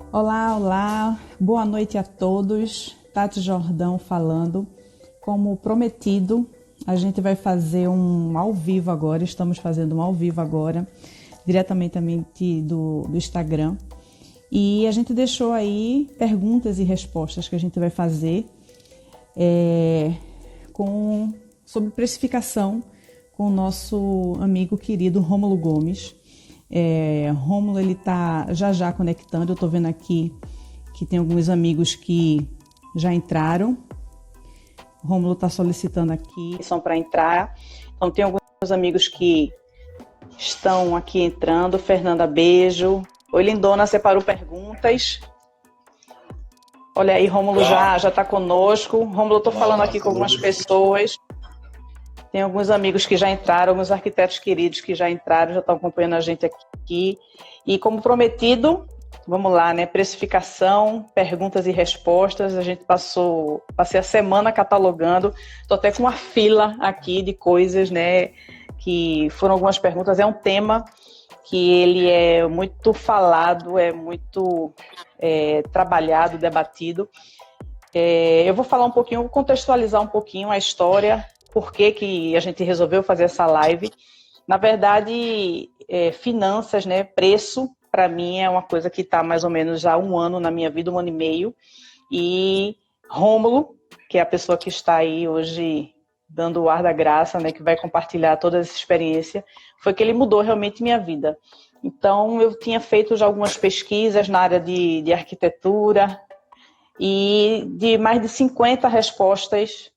Olá, olá, boa noite a todos. Tati Jordão falando. Como prometido, a gente vai fazer um ao vivo agora, estamos fazendo um ao vivo agora, diretamente do Instagram. E a gente deixou aí perguntas e respostas que a gente vai fazer sobre precificação com o nosso amigo querido Rômulo Gomes. Rômulo, ele está já conectando. Eu estou vendo aqui que tem alguns amigos que já entraram. Rômulo está solicitando aqui, são para entrar. Então tem alguns amigos que estão aqui entrando. Fernanda, beijo. Oi, Lindona, separou perguntas. Olha aí, Rômulo já está conosco. Rômulo, estou falando aqui com algumas pessoas. Tem alguns amigos que já entraram, alguns arquitetos queridos que já entraram, já estão acompanhando a gente aqui. E como prometido, vamos lá, né? Precificação, perguntas e respostas. A gente passei a semana catalogando. Estou até com uma fila aqui de coisas, né? Que foram algumas perguntas. É um tema que ele é muito falado, é muito trabalhado, debatido. Eu vou falar um pouquinho, vou contextualizar um pouquinho a história. Por que a gente resolveu fazer essa live? Na verdade, finanças, né, preço, para mim é uma coisa que está mais ou menos há um ano na minha vida, um ano e meio. E Rômulo, que é a pessoa que está aí hoje dando o ar da graça, né, que vai compartilhar toda essa experiência, foi que ele mudou realmente minha vida. Então, eu tinha feito já algumas pesquisas na área de arquitetura e de mais de 50 respostas.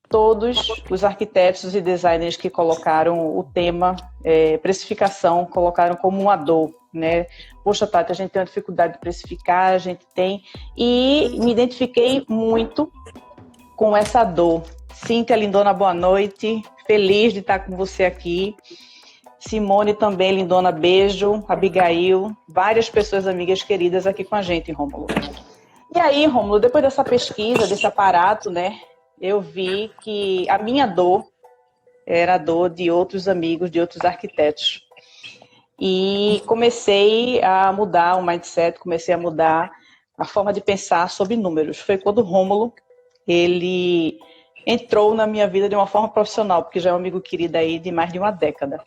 Todos os arquitetos e designers que colocaram o tema precificação, colocaram como uma dor, né? Poxa, Tati, a gente tem uma dificuldade de precificar, a gente tem... E me identifiquei muito com essa dor. Cíntia Lindona, boa noite. Feliz de estar com você aqui. Simone também, Lindona, beijo. Abigail, várias pessoas amigas queridas aqui com a gente, Rômulo. E aí, Rômulo, depois dessa pesquisa, desse aparato, né? Eu vi que a minha dor era a dor de outros amigos, de outros arquitetos. E comecei a mudar o mindset, comecei a mudar a forma de pensar sobre números. Foi quando o Rômulo, ele entrou na minha vida de uma forma profissional, porque já é um amigo querido aí de mais de uma década.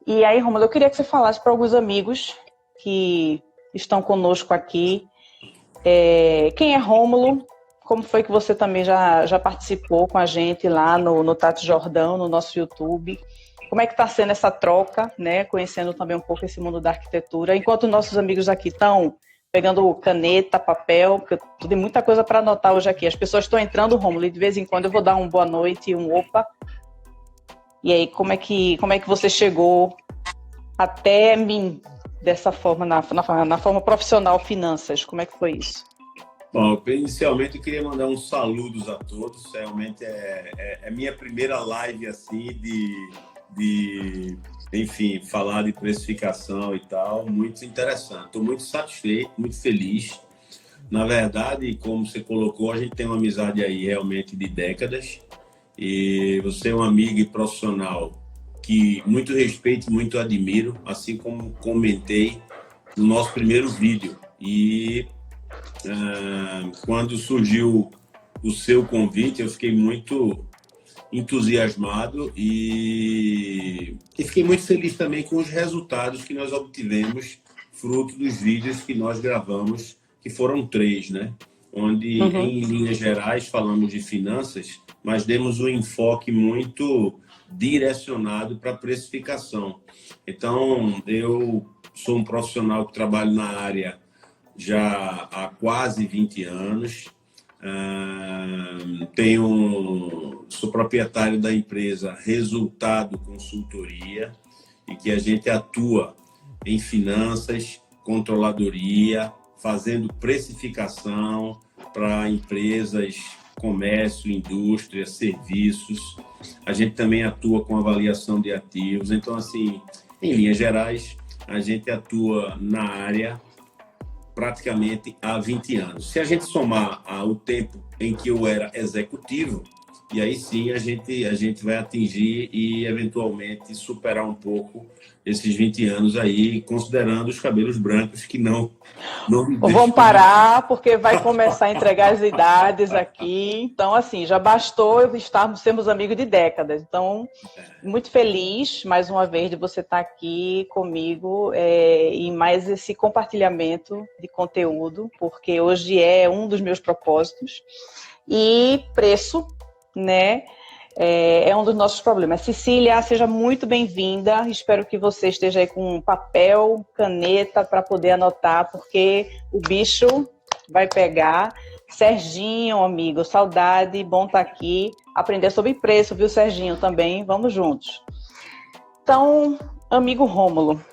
E aí, Rômulo, eu queria que você falasse para alguns amigos que estão conosco aqui, quem é Rômulo? Como foi que você também já participou com a gente lá no Tati Jordão, no nosso YouTube? Como é que está sendo essa troca, né? Conhecendo também um pouco esse mundo da arquitetura. Enquanto nossos amigos aqui estão pegando caneta, papel, porque eu tenho muita coisa para anotar hoje aqui. As pessoas estão entrando, Rômulo, e de vez em quando eu vou dar um boa noite, um opa. E aí, como é que você chegou até mim dessa forma, na forma profissional, finanças? Como é que foi isso? Bom, inicialmente eu queria mandar uns saludos a todos. Realmente é minha primeira live assim enfim, falar de precificação e tal. Muito interessante. Estou muito satisfeito, muito feliz. Na verdade, como você colocou, a gente tem uma amizade aí realmente de décadas. E você é um amigo e profissional que muito respeito e muito admiro, assim como comentei no nosso primeiro vídeo. E quando surgiu o seu convite, eu fiquei muito entusiasmado e fiquei muito feliz também com os resultados que nós obtivemos fruto dos vídeos que nós gravamos, que foram 3, né? Onde, em linhas gerais, falamos de finanças, mas demos um enfoque muito direcionado para a precificação. Então, eu sou um profissional que trabalho na área já há quase 20 anos. Sou proprietário da empresa Resultado Consultoria, e que a gente atua em finanças, controladoria, fazendo precificação para empresas, comércio, indústria, serviços. A gente também atua com avaliação de ativos. Então, assim, em linhas gerais, a gente atua na área praticamente há 20 anos. Se a gente somar o tempo em que eu era executivo, e aí sim a gente vai atingir e eventualmente superar um pouco esses 20 anos aí, considerando os cabelos brancos que não me Vamos deixam. parar, porque vai começar a entregar as idades aqui. Então, assim, já bastou sermos amigos de décadas. Então, muito feliz, mais uma vez, de você estar aqui comigo e mais esse compartilhamento de conteúdo, porque hoje é um dos meus propósitos. E preço, né? É um dos nossos problemas. Cecília, seja muito bem-vinda. Espero que você esteja aí com papel, caneta para poder anotar, porque o bicho vai pegar. Serginho, amigo, saudade, bom estar aqui. Aprender sobre preço, viu, Serginho, também. Vamos juntos. Então, amigo Rômulo,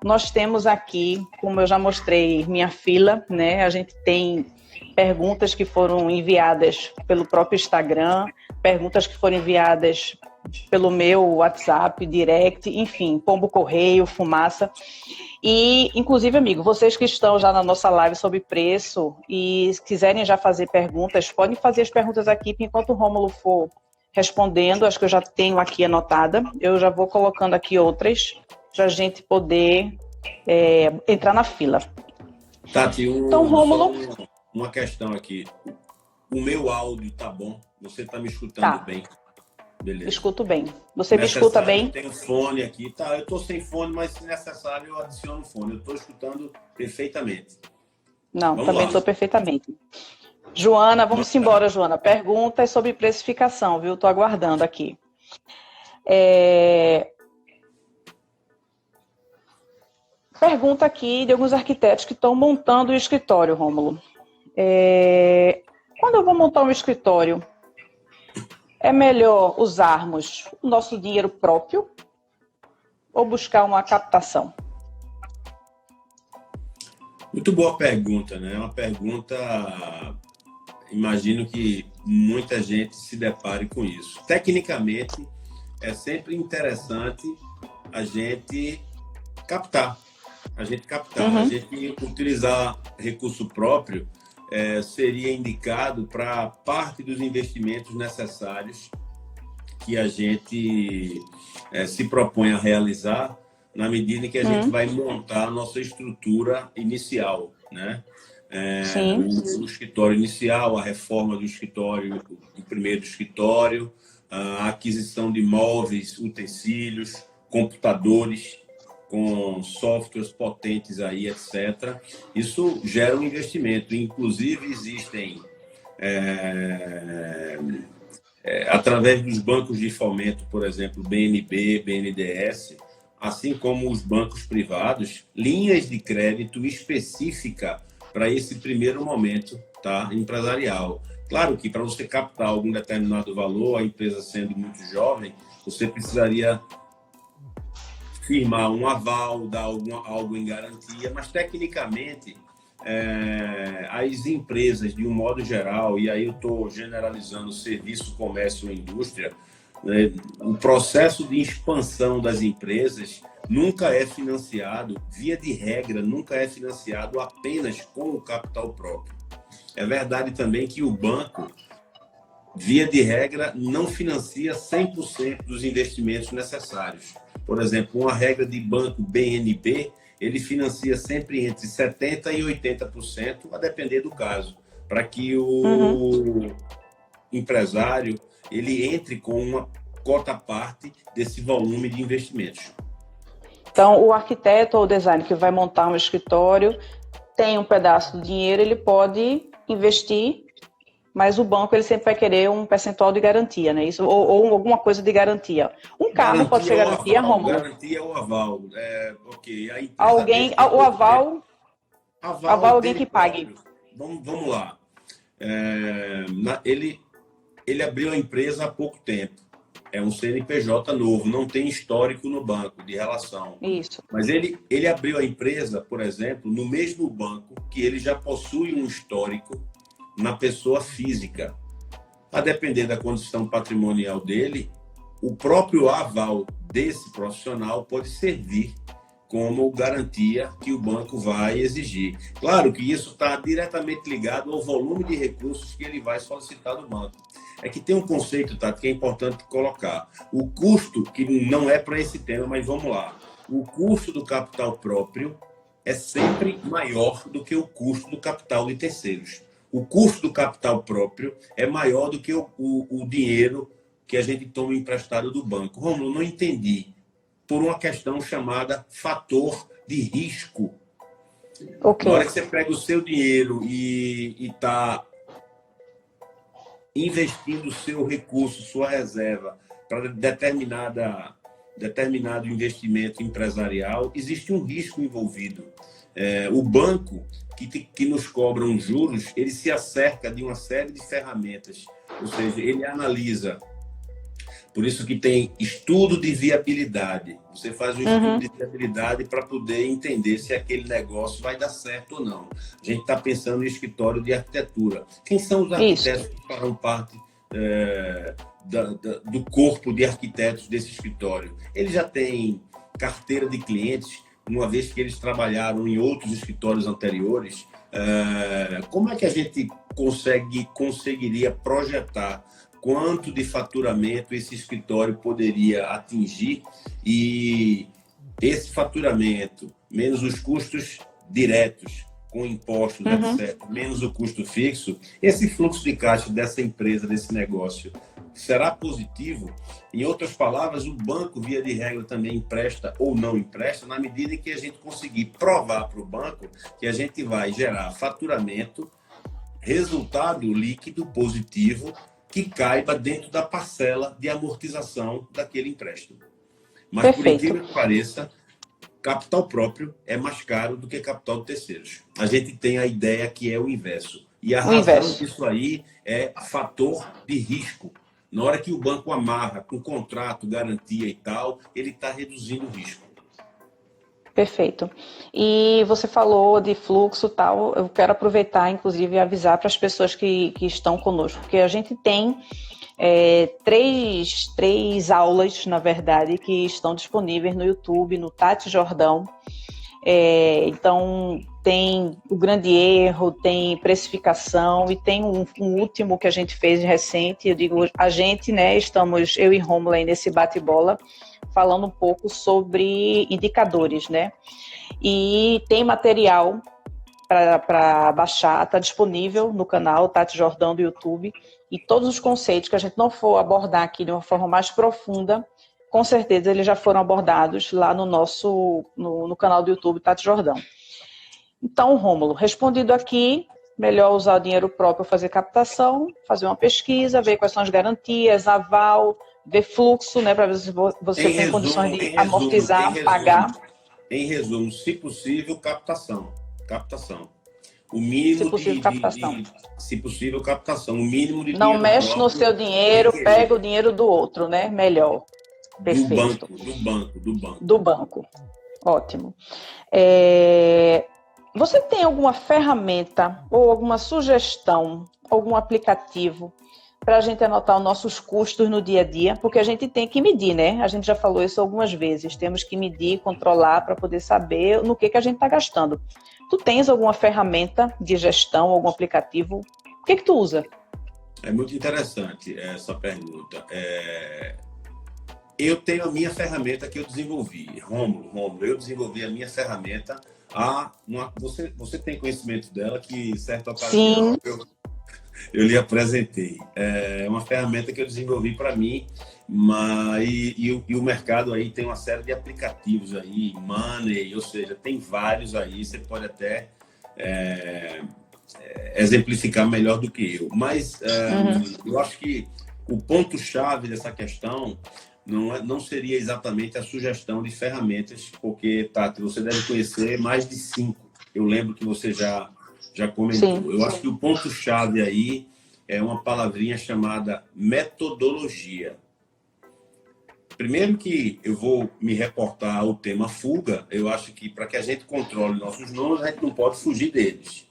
nós temos aqui, como eu já mostrei, minha fila, né? A gente tem perguntas que foram enviadas pelo próprio Instagram, perguntas que foram enviadas pelo meu WhatsApp, direct, enfim, pombo correio, fumaça. E, inclusive, amigo, vocês que estão já na nossa live sobre preço e quiserem já fazer perguntas, podem fazer as perguntas aqui, enquanto o Rômulo for respondendo, acho que eu já tenho aqui anotada, eu já vou colocando aqui outras para a gente poder entrar na fila. Tati, Então, Rômulo, uma questão aqui. O meu áudio tá bom? Você tá me escutando tá bem? Beleza. Escuto bem. Você me escuta bem? Eu tenho fone aqui. Tá, eu tô sem fone, mas se necessário eu adiciono fone. Eu tô escutando perfeitamente. Não, também estou perfeitamente. Joana, vamos embora, Joana. Perguntas sobre precificação, viu? Estou aguardando aqui. Pergunta aqui de alguns arquitetos que estão montando o escritório, Rômulo. Quando eu vou montar um escritório, é melhor usarmos o nosso dinheiro próprio ou buscar uma captação? Muito boa pergunta, né? É uma pergunta, imagino que muita gente se depare com isso. Tecnicamente, é sempre interessante a gente captar. A gente utilizar recurso próprio seria indicado para parte dos investimentos necessários que a gente se propõe a realizar na medida em que a gente vai montar a nossa estrutura inicial, né? O escritório inicial, a reforma do escritório, do primeiro escritório, a aquisição de móveis, utensílios, computadores com softwares potentes aí, etc. Isso gera um investimento. Inclusive, existem, através dos bancos de fomento, por exemplo, BNB, BNDES, assim como os bancos privados, linhas de crédito específica para esse primeiro momento, tá, empresarial. Claro que para você captar algum determinado valor, a empresa sendo muito jovem, você precisaria firmar um aval, dar algo em garantia, mas tecnicamente as empresas, de um modo geral, e aí eu estou generalizando serviço, comércio e indústria, né, o processo de expansão das empresas nunca é financiado, via de regra, nunca é financiado apenas com o capital próprio. É verdade também que o banco, via de regra, não financia 100% dos investimentos necessários. Por exemplo, uma regra de banco BNB, ele financia sempre entre 70% e 80%, a depender do caso, para que o empresário ele entre com uma cota parte desse volume de investimentos. Então, o arquiteto ou o designer que vai montar um escritório tem um pedaço de dinheiro, ele pode investir, mas o banco ele sempre vai querer um percentual de garantia, né? Isso, ou alguma coisa de garantia. Um carro Garantia pode ser garantia, Rômulo? Garantia ou aval. Ok. O aval é alguém que pague. Vamos lá. Ele abriu a empresa há pouco tempo. É um CNPJ novo, não tem histórico no banco de relação. Isso. Mas ele abriu a empresa, por exemplo, no mesmo banco que ele já possui um histórico na pessoa física. A depender da condição patrimonial dele, o próprio aval desse profissional pode servir como garantia que o banco vai exigir. Claro que isso está diretamente ligado ao volume de recursos que ele vai solicitar do banco. É que tem um conceito, Tati, que é importante colocar. O custo, que não é para esse tema, mas vamos lá. O custo do capital próprio é sempre maior do que o custo do capital de terceiros. O custo do capital próprio é maior do que o dinheiro que a gente toma emprestado do banco. Rômulo, não entendi. Por uma questão chamada fator de risco. Okay. Na hora que você pega o seu dinheiro e está investindo o seu recurso, sua reserva, para determinado investimento empresarial, existe um risco envolvido. O banco que nos cobra uns juros, ele se acerca de uma série de ferramentas. Ou seja, ele analisa. Por isso que tem estudo de viabilidade. Você faz um estudo de viabilidade para poder entender se aquele negócio vai dar certo ou não. A gente está pensando em escritório de arquitetura. Quem são os arquitetos que farão parte do corpo de arquitetos desse escritório? Eles já têm carteira de clientes, uma vez que eles trabalharam em outros escritórios anteriores. Como é que a gente conseguiria projetar quanto de faturamento esse escritório poderia atingir, e esse faturamento, menos os custos diretos, com impostos, etc., menos o custo fixo, esse fluxo de caixa dessa empresa, desse negócio, será positivo? Em outras palavras, o banco, via de regra, também empresta ou não empresta, na medida em que a gente conseguir provar para o banco que a gente vai gerar faturamento, resultado líquido positivo, que caiba dentro da parcela de amortização daquele empréstimo. Mas, Perfeito. Por incrível que pareça, capital próprio é mais caro do que capital de terceiros. A gente tem a ideia que é o inverso. E a razão disso aí é fator de risco. Na hora que o banco amarra com contrato, garantia e tal, ele está reduzindo o risco. Perfeito. E você falou de fluxo e tal, eu quero aproveitar, inclusive, e avisar para as pessoas que estão conosco, porque a gente tem três aulas, na verdade, que estão disponíveis no YouTube, no Tati Jordão. Então, tem o grande erro, tem precificação e tem um último que a gente fez recente. Eu digo, a gente, né, estamos, eu e Rômulo aí nesse bate-bola, falando um pouco sobre indicadores, né? E tem material para baixar, está disponível no canal Tati Jordão do YouTube, e todos os conceitos que a gente não for abordar aqui de uma forma mais profunda, com certeza eles já foram abordados lá no canal do YouTube Tati Jordão. Então, Rômulo, respondido aqui, melhor usar o dinheiro próprio para fazer captação, fazer uma pesquisa, ver quais são as garantias, aval, ver fluxo, né, para ver se você tem condições de amortizar, pagar. Em resumo, se possível, captação. O mínimo se possível, captação. Se possível, captação. O mínimo de não mexe no seu dinheiro, pega o dinheiro do outro, né? Melhor. Perfeito. Do banco. Ótimo. Você tem alguma ferramenta ou alguma sugestão, algum aplicativo para a gente anotar os nossos custos no dia a dia? Porque a gente tem que medir, né? A gente já falou isso algumas vezes. Temos que medir, controlar para poder saber no que a gente está gastando. Tu tens alguma ferramenta de gestão, algum aplicativo? O que tu usa? É muito interessante essa pergunta. Eu tenho a minha ferramenta que eu desenvolvi. Rômulo, eu desenvolvi a minha ferramenta. Você tem conhecimento dela, que certa ocasião eu lhe apresentei. É uma ferramenta que eu desenvolvi para mim, e o mercado aí tem uma série de aplicativos aí, Money, ou seja, tem vários aí, você pode até exemplificar melhor do que eu. Mas eu acho que o ponto-chave dessa questão não seria exatamente a sugestão de ferramentas, porque, Tati, você deve conhecer mais de 5. Eu lembro que você já comentou. Sim. Eu acho que o ponto-chave aí é uma palavrinha chamada metodologia. Primeiro que eu vou me reportar ao tema fuga, eu acho que para que a gente controle nossos números, a gente não pode fugir deles.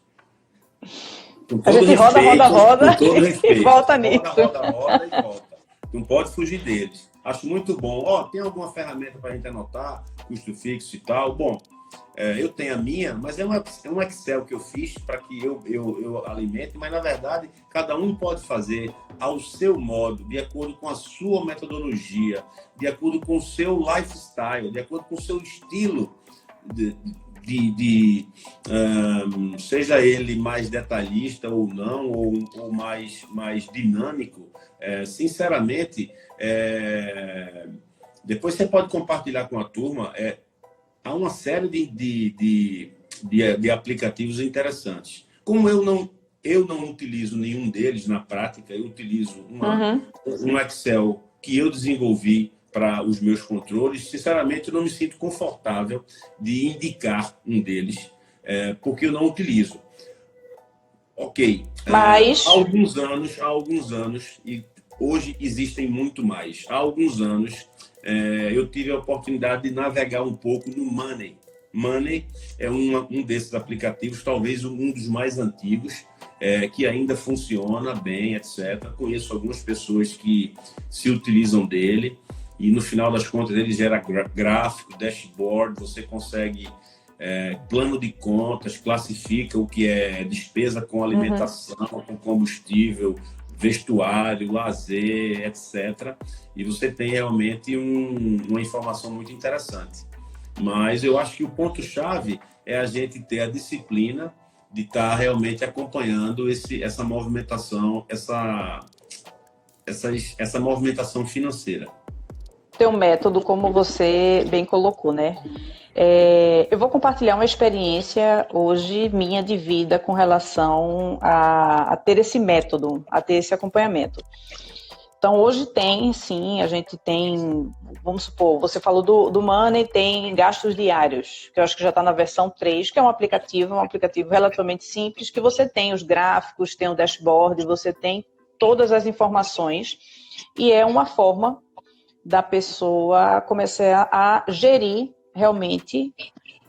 A gente roda e volta nisso. Roda e volta. Não pode fugir deles. Acho muito bom. Ó, tem alguma ferramenta para a gente anotar, custo fixo e tal? Bom, eu tenho a minha, mas é um Excel que eu fiz para que eu alimente, mas na verdade cada um pode fazer ao seu modo, de acordo com a sua metodologia, de acordo com o seu lifestyle, de acordo com o seu estilo seja ele mais detalhista ou não, ou mais dinâmico. Sinceramente, depois você pode compartilhar com a turma. Há uma série de aplicativos interessantes. Como eu não utilizo nenhum deles na prática, eu utilizo um Excel que eu desenvolvi para os meus controles. Sinceramente, eu não me sinto confortável de indicar um deles, porque eu não utilizo. Ok. Mas... Há alguns anos, e hoje existem muito mais, há alguns anos, eu tive a oportunidade de navegar um pouco no Money. Money é um desses aplicativos, talvez um dos mais antigos, que ainda funciona bem, etc. Conheço algumas pessoas que se utilizam dele e, no final das contas, ele gera gráfico, dashboard, você consegue plano de contas, classifica o que é despesa com alimentação, com combustível, vestuário, lazer, etc. E você tem realmente uma informação muito interessante. Mas eu acho que o ponto-chave é a gente ter a disciplina de estar realmente acompanhando essa movimentação, essa movimentação financeira. Ter um método, como você bem colocou, né? Eu vou compartilhar uma experiência hoje minha de vida com relação a ter esse método, a ter esse acompanhamento. Então, hoje tem, sim, a gente tem, vamos supor, você falou do Money, tem gastos diários, que eu acho que já está na versão 3, que é um aplicativo relativamente simples, que você tem os gráficos, tem o dashboard, você tem todas as informações, e é uma forma da pessoa começar a gerir realmente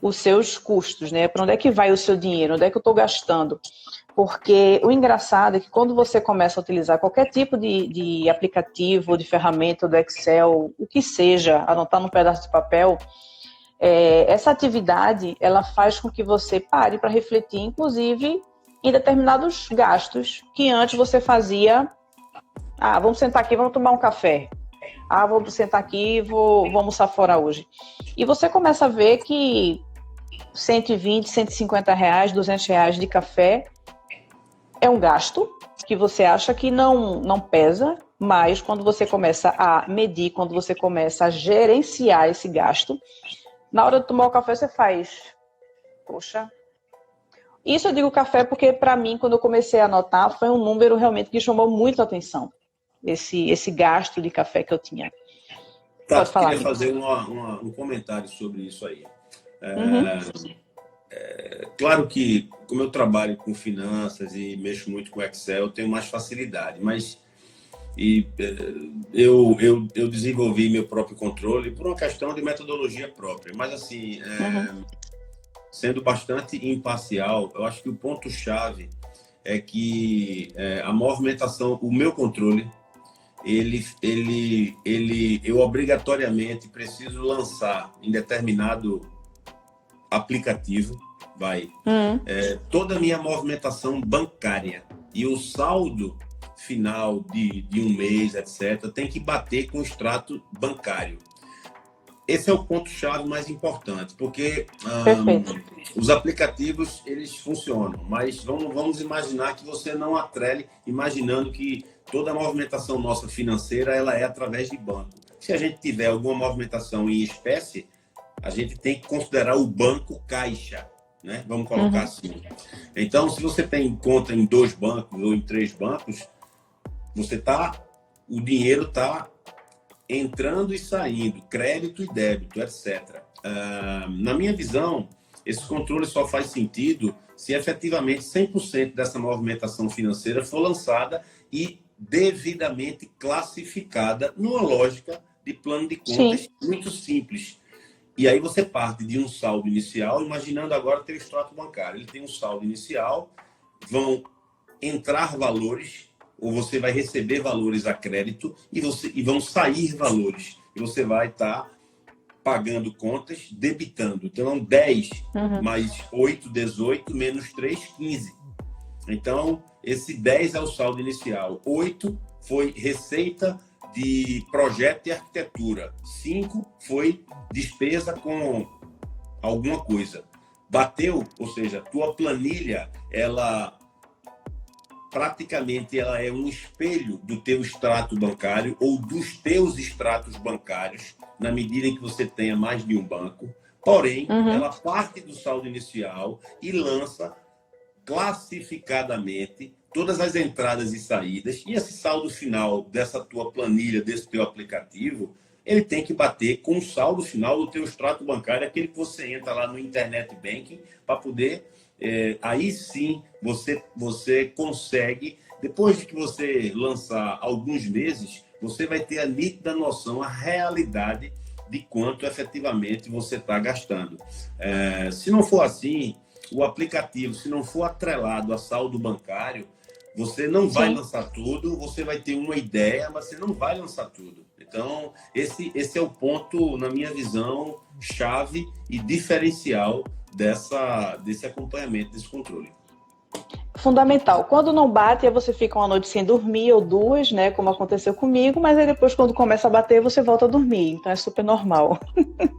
os seus custos, né? Para onde é que vai o seu dinheiro? Onde é que eu estou gastando? Porque o engraçado é que quando você começa a utilizar qualquer tipo de aplicativo, de ferramenta, do Excel, o que seja, anotar num pedaço de papel, essa atividade, ela faz com que você pare para refletir, inclusive, em determinados gastos que antes você fazia. Vamos sentar aqui, vamos tomar um café. Vou sentar aqui e vou almoçar fora hoje. E você começa a ver que 120, 150 reais, 200 reais de café é um gasto que você acha que não pesa, mas quando você começa a medir, quando você começa a gerenciar esse gasto, na hora de tomar o café você faz, poxa. Isso eu digo café porque, para mim, quando eu comecei a anotar, foi um número realmente que chamou muito a atenção. Esse gasto de café que eu tinha. Pode falar. Eu queria fazer um comentário sobre isso aí. Claro que, como eu trabalho com finanças e mexo muito com Excel, eu tenho mais facilidade, mas eu desenvolvi meu próprio controle por uma questão de metodologia própria. Mas, assim, sendo bastante imparcial, eu acho que o ponto-chave é que a movimentação, o meu controle, eu obrigatoriamente preciso lançar em determinado aplicativo, toda a minha movimentação bancária e o saldo final de um mês, etc., tem que bater com o extrato bancário. Esse é o ponto-chave mais importante, porque os aplicativos, eles funcionam, mas vamos imaginar que você não atrele, imaginando que toda a movimentação nossa financeira ela é através de banco. Se a gente tiver alguma movimentação em espécie, a gente tem que considerar o banco caixa, né? Vamos colocar assim. Então, se você tem conta em 2 bancos ou em 3 bancos, o dinheiro está entrando e saindo, crédito e débito, etc. Na minha visão, esse controle só faz sentido se efetivamente 100% dessa movimentação financeira for lançada e devidamente classificada numa lógica de plano de contas muito simples. E aí você parte de um saldo inicial, imaginando agora ter o extrato bancário. Ele tem um saldo inicial, vão entrar valores ou você vai receber valores a crédito e vão sair valores. E você vai estar pagando contas, debitando. Então, 10 mais 8, 18, menos 3, 15. Então, esse 10 é o saldo inicial. 8 foi receita de projeto e arquitetura. 5 foi despesa com alguma coisa. Bateu, ou seja, tua planilha, ela praticamente ela é um espelho do teu extrato bancário ou dos teus extratos bancários, na medida em que você tenha mais de um banco. Porém, ela parte do saldo inicial e lança classificadamente todas as entradas e saídas, e esse saldo final dessa tua planilha, desse teu aplicativo, ele tem que bater com o saldo final do teu extrato bancário, aquele que você entra lá no Internet Banking, para poder, aí sim, você consegue, depois de que você lançar alguns meses, você vai ter a nítida noção, a realidade de quanto efetivamente você está gastando. Se não for assim, o aplicativo, se não for atrelado a saldo bancário, você não vai lançar tudo, você vai ter uma ideia, mas você não vai lançar tudo. Então, esse é o ponto, na minha visão, chave e diferencial desse acompanhamento, desse controle. Fundamental. Quando não bate, aí você fica uma noite sem dormir ou duas, né? Como aconteceu comigo, mas aí depois, quando começa a bater, você volta a dormir. Então é super normal.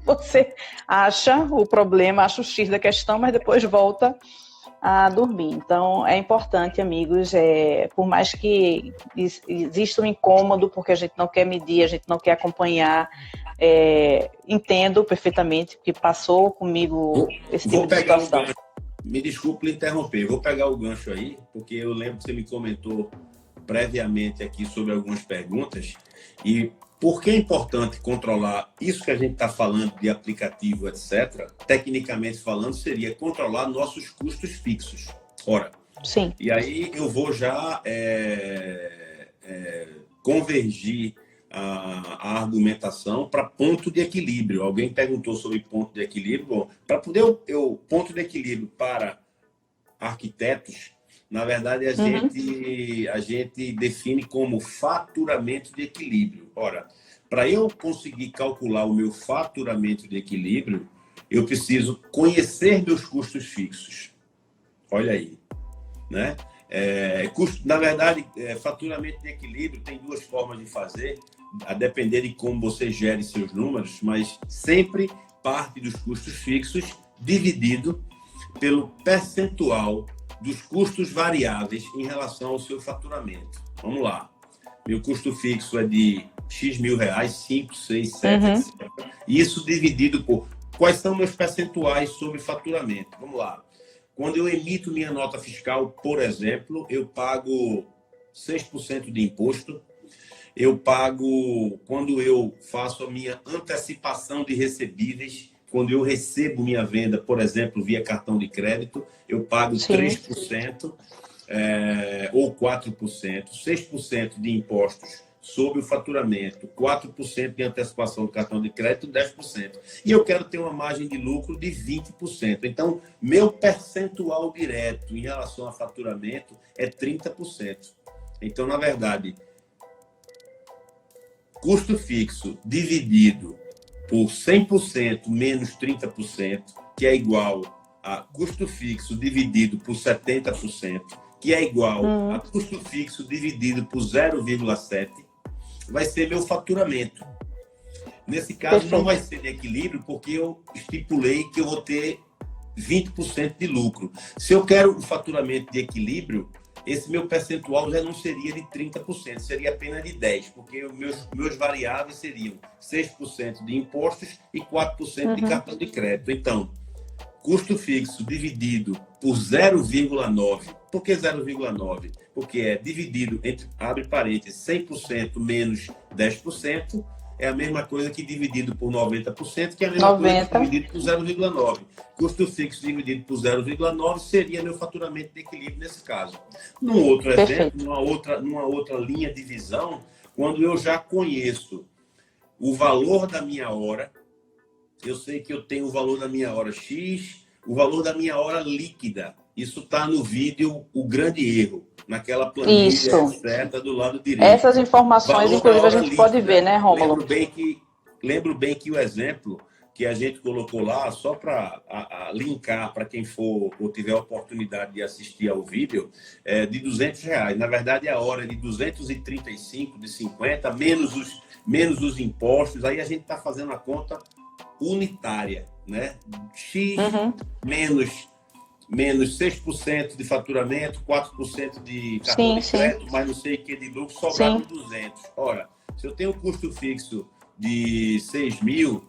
Você acha o problema, acha o X da questão, mas depois volta a dormir. Então é importante, amigos, por mais que exista um incômodo, porque a gente não quer medir, a gente não quer acompanhar, entendo perfeitamente que passou comigo esse tipo de situação. Me desculpe interromper, vou pegar o gancho aí, porque eu lembro que você me comentou previamente aqui sobre algumas perguntas, e por que é importante controlar isso que a gente está falando de aplicativo, etc., tecnicamente falando, seria controlar nossos custos fixos. Ora, sim. E aí eu vou já convergir a argumentação para ponto de equilíbrio. Alguém perguntou sobre ponto de equilíbrio. Bom, para poder ponto de equilíbrio para arquitetos, na verdade a gente define como faturamento de equilíbrio. Ora, para eu conseguir calcular o meu faturamento de equilíbrio, eu preciso conhecer meus custos fixos. Olha aí, né? Na verdade, faturamento de equilíbrio tem duas formas de fazer, a depender de como você gere seus números, mas sempre parte dos custos fixos dividido pelo percentual dos custos variáveis em relação ao seu faturamento. Vamos lá. Meu custo fixo é de X mil reais, 5, 6, 7, etc. Isso dividido por quais são meus percentuais sobre faturamento. Vamos lá. Quando eu emito minha nota fiscal, por exemplo, eu pago 6% de imposto. Eu pago, quando eu faço a minha antecipação de recebíveis, quando eu recebo minha venda, por exemplo, via cartão de crédito, eu pago 3% ou 4%, 6% de impostos sobre o faturamento, 4% de antecipação do cartão de crédito, 10%. E eu quero ter uma margem de lucro de 20%. Então, meu percentual direto em relação a faturamento é 30%. Então, na verdade, custo fixo dividido por 100% menos 30%, que é igual a custo fixo dividido por 70%, que é igual a custo fixo dividido por 0,7%, vai ser meu faturamento. Nesse caso, não vai ser de equilíbrio, porque eu estipulei que eu vou ter 20% de lucro. Se eu quero o faturamento de equilíbrio, esse meu percentual já não seria de 30%, seria apenas de 10%, porque meus variáveis seriam 6% de impostos e 4% de cartão de crédito. Então, custo fixo dividido por 0,9%. Por que 0,9%? Porque é dividido entre, abre parênteses, 100% menos 10%, é a mesma coisa que dividido por 90%, que é a mesma coisa que dividido por 0,9%. Custo fixo dividido por 0,9% seria meu faturamento de equilíbrio nesse caso. Num outro exemplo, numa outra linha de visão, quando eu já conheço o valor da minha hora, eu sei que eu tenho o valor da minha hora X, o valor da minha hora líquida Isso está no vídeo O Grande Erro, naquela planilha certa do lado direito. Essas informações, inclusive, a gente pode ver, né, Rômulo? Lembro bem que o exemplo que a gente colocou lá, só para linkar para quem for ou tiver a oportunidade de assistir ao vídeo, é de R$200. Na verdade, a hora é de 235, de 50, menos os impostos. Aí a gente está fazendo a conta unitária, né? X menos 6% de faturamento, 4% de cartão de crédito, mais não sei o que de lucro, sobrado 200. Ora, se eu tenho um custo fixo de 6 mil,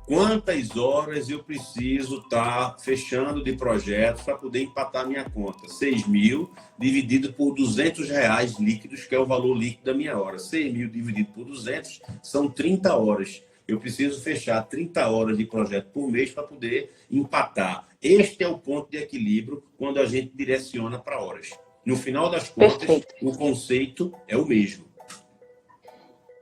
quantas horas eu preciso estar fechando de projetos para poder empatar minha conta? 6 mil dividido por R$200 líquidos, que é o valor líquido da minha hora. 6 mil dividido por 200 são 30 horas. Eu preciso fechar 30 horas de projeto por mês para poder empatar. Este é o ponto de equilíbrio quando a gente direciona para horas. No final das contas, o conceito é o mesmo.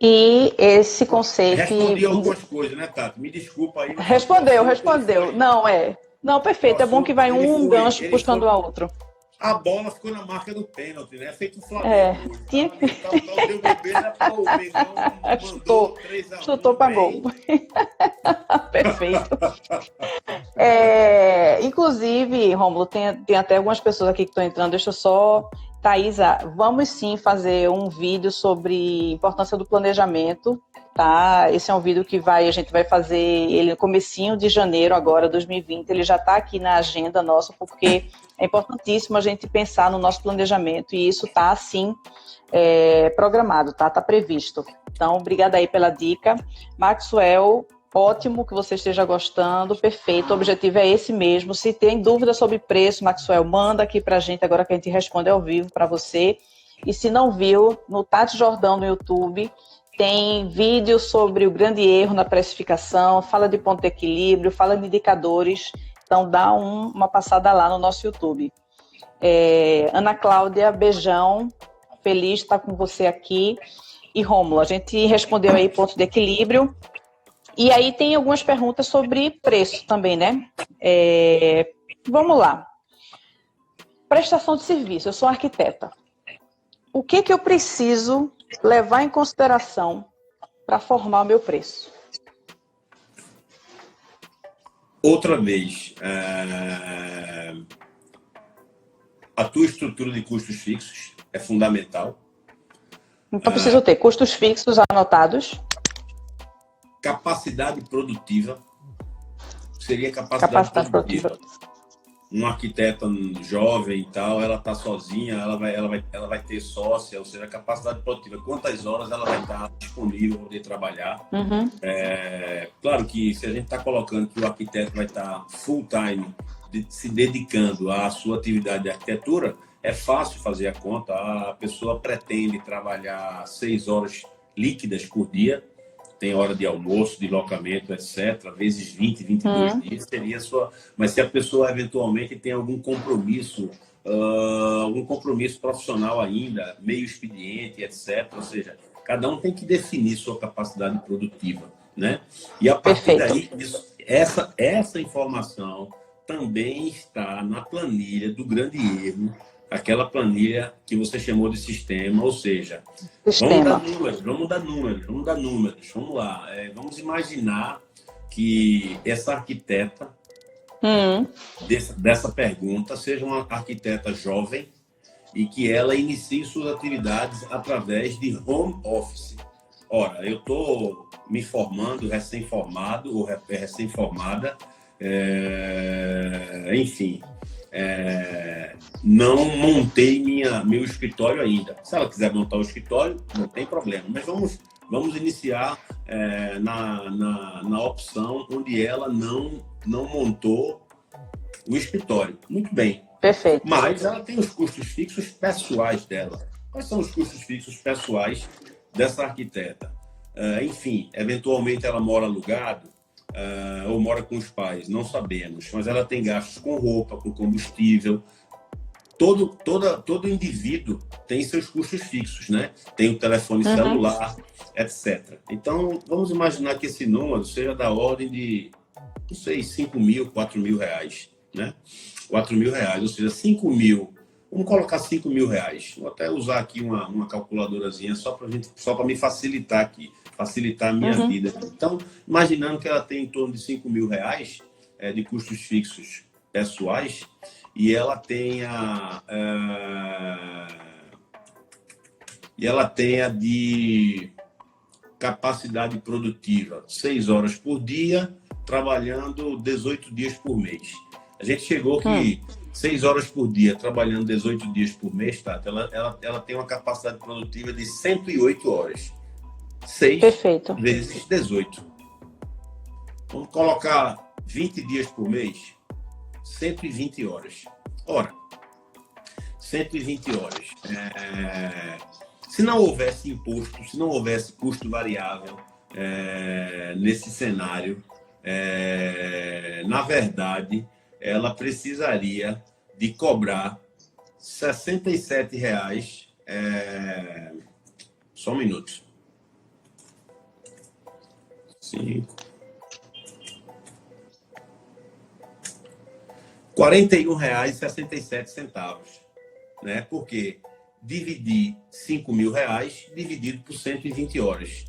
E esse conceito... Respondi algumas coisas, né, Tati? Me desculpa aí. Respondeu. Não, perfeito. É bom que vai um gancho puxando o outro. A bola ficou na marca do pênalti, né? Feito o Flamengo. Chutou para gol. Perfeito. Inclusive, Rômulo, tem até algumas pessoas aqui que estão entrando. Deixa eu só... Thaisa, vamos sim fazer um vídeo sobre a importância do planejamento, tá? Esse é um vídeo que a gente vai fazer ele no comecinho de janeiro agora, 2020. Ele já está aqui na agenda nossa, porque é importantíssimo a gente pensar no nosso planejamento e isso está, sim, programado, tá? Está previsto. Então, obrigada aí pela dica. Maxwell, ótimo que você esteja gostando, perfeito, o objetivo é esse mesmo. Se tem dúvida sobre preço, Maxwell, manda aqui pra gente, agora que a gente responde ao vivo para você. E se não viu, no Tati Jordão no YouTube, tem vídeo sobre o grande erro na precificação, fala de ponto de equilíbrio, fala de indicadores, então dá uma passada lá no nosso YouTube. Ana Cláudia, beijão, feliz de estar com você aqui. E Rômulo, a gente respondeu aí ponto de equilíbrio. E aí tem algumas perguntas sobre preço também, né? Vamos lá. Prestação de serviço. Eu sou arquiteta. O que eu preciso levar em consideração para formar o meu preço? Outra vez, a tua estrutura de custos fixos é fundamental. Então, preciso ter custos fixos anotados. Capacidade produtiva seria capacidade produtiva. Um arquiteta jovem e tal, ela está sozinha, ela vai ter sócia, ou seja, capacidade produtiva. Quantas horas ela vai estar disponível para poder trabalhar? Claro que se a gente está colocando que o arquiteto vai estar full time se dedicando à sua atividade de arquitetura, é fácil fazer a conta. A pessoa pretende trabalhar 6 horas líquidas por dia. Tem hora de almoço, de locamento, etc. Vezes 20, 22 dias seria a sua... Mas se a pessoa eventualmente tem algum compromisso profissional ainda, meio expediente, etc. Ou seja, cada um tem que definir sua capacidade produtiva, né? E a partir daí, essa informação também está na planilha do grande erro, aquela planilha que você chamou de sistema, ou seja, vamos dar números, vamos lá. Vamos imaginar que essa arquiteta dessa pergunta seja uma arquiteta jovem e que ela inicie suas atividades através de home office. Ora, eu estou me formando, recém-formado ou recém-formada, enfim... não montei meu escritório ainda. Se ela quiser montar o escritório, não tem problema. Mas vamos iniciar na opção onde ela não montou o escritório. Muito bem. Perfeito. Mas ela tem os custos fixos pessoais dela. Quais são os custos fixos pessoais dessa arquiteta? Enfim, eventualmente ela mora alugado, ou mora com os pais, não sabemos, mas ela tem gastos com roupa, com combustível. Todo indivíduo tem seus custos fixos, né? Tem o telefone celular, etc. Então, vamos imaginar que esse número seja da ordem de, não sei, 5 mil, 4 mil reais. né? R$ 4.000, ou seja, 5 mil. Vamos colocar R$ 5.000. Vou até usar aqui uma calculadorazinha só para me facilitar aqui, facilitar a minha vida. Então, imaginando que ela tem em torno de R$ 5.000 de custos fixos pessoais e ela tenha de capacidade produtiva 6 horas por dia, trabalhando 18 dias por mês. A gente chegou que 6 horas por dia, trabalhando 18 dias por mês, Tati, ela tem uma capacidade produtiva de 108 horas. 6 Perfeito. vezes 18. Vamos colocar 20 dias por mês, 120 horas. Ora, 120 horas. Se não houvesse imposto, se não houvesse custo variável nesse cenário, na verdade, ela precisaria de cobrar R$ 67. Só um minuto. 5. R$ 41,67, né? Porque dividir R$ 5.000 dividido por 120 horas.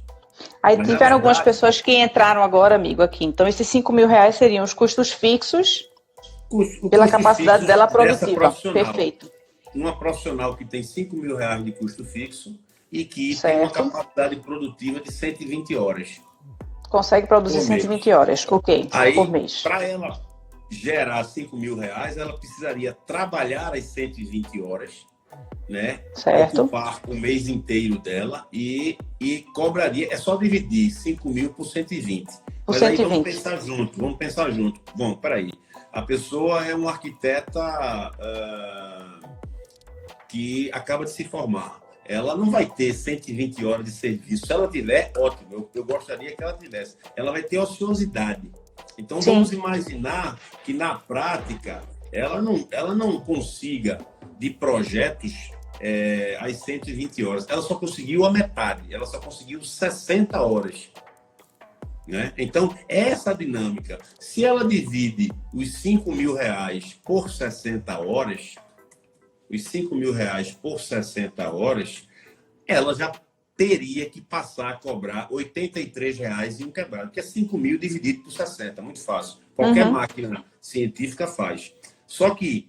Aí Mas, tiveram algumas verdade, pessoas que entraram agora, amigo, aqui. Então, esses R$ 5.000 seriam os custos fixos pela capacidade dela produtiva. Perfeito. Uma profissional que tem R$ 5.000 de custo fixo e que Certo. tem uma capacidade produtiva de 120 horas. Consegue produzir Por mês. 120 horas, ok, Aí, por mês. para ela gerar R$ 5.000, ela precisaria trabalhar as 120 horas, né? Certo. Ocupar o mês inteiro dela e cobraria. É só dividir 5.000 por 120. Por Mas aí 120. vamos pensar junto. Bom, peraí. A pessoa é uma arquiteta que acaba de se formar. Ela não vai ter 120 horas de serviço. Se ela tiver, ótimo. Eu gostaria que ela tivesse. Ela vai ter ociosidade. Então, Sim. vamos imaginar que, na prática, ela não consiga, de projetos, as 120 horas. Ela só conseguiu a metade. Ela só conseguiu 60 horas. Né? Então, essa dinâmica, se ela divide os R$ 5.000 por 60 horas, os R$ 5.000 por 60 horas, ela já teria que passar a cobrar R$ 83 e um quebrado, que é 5.000 dividido por 60, muito fácil. Qualquer máquina científica faz. Só que,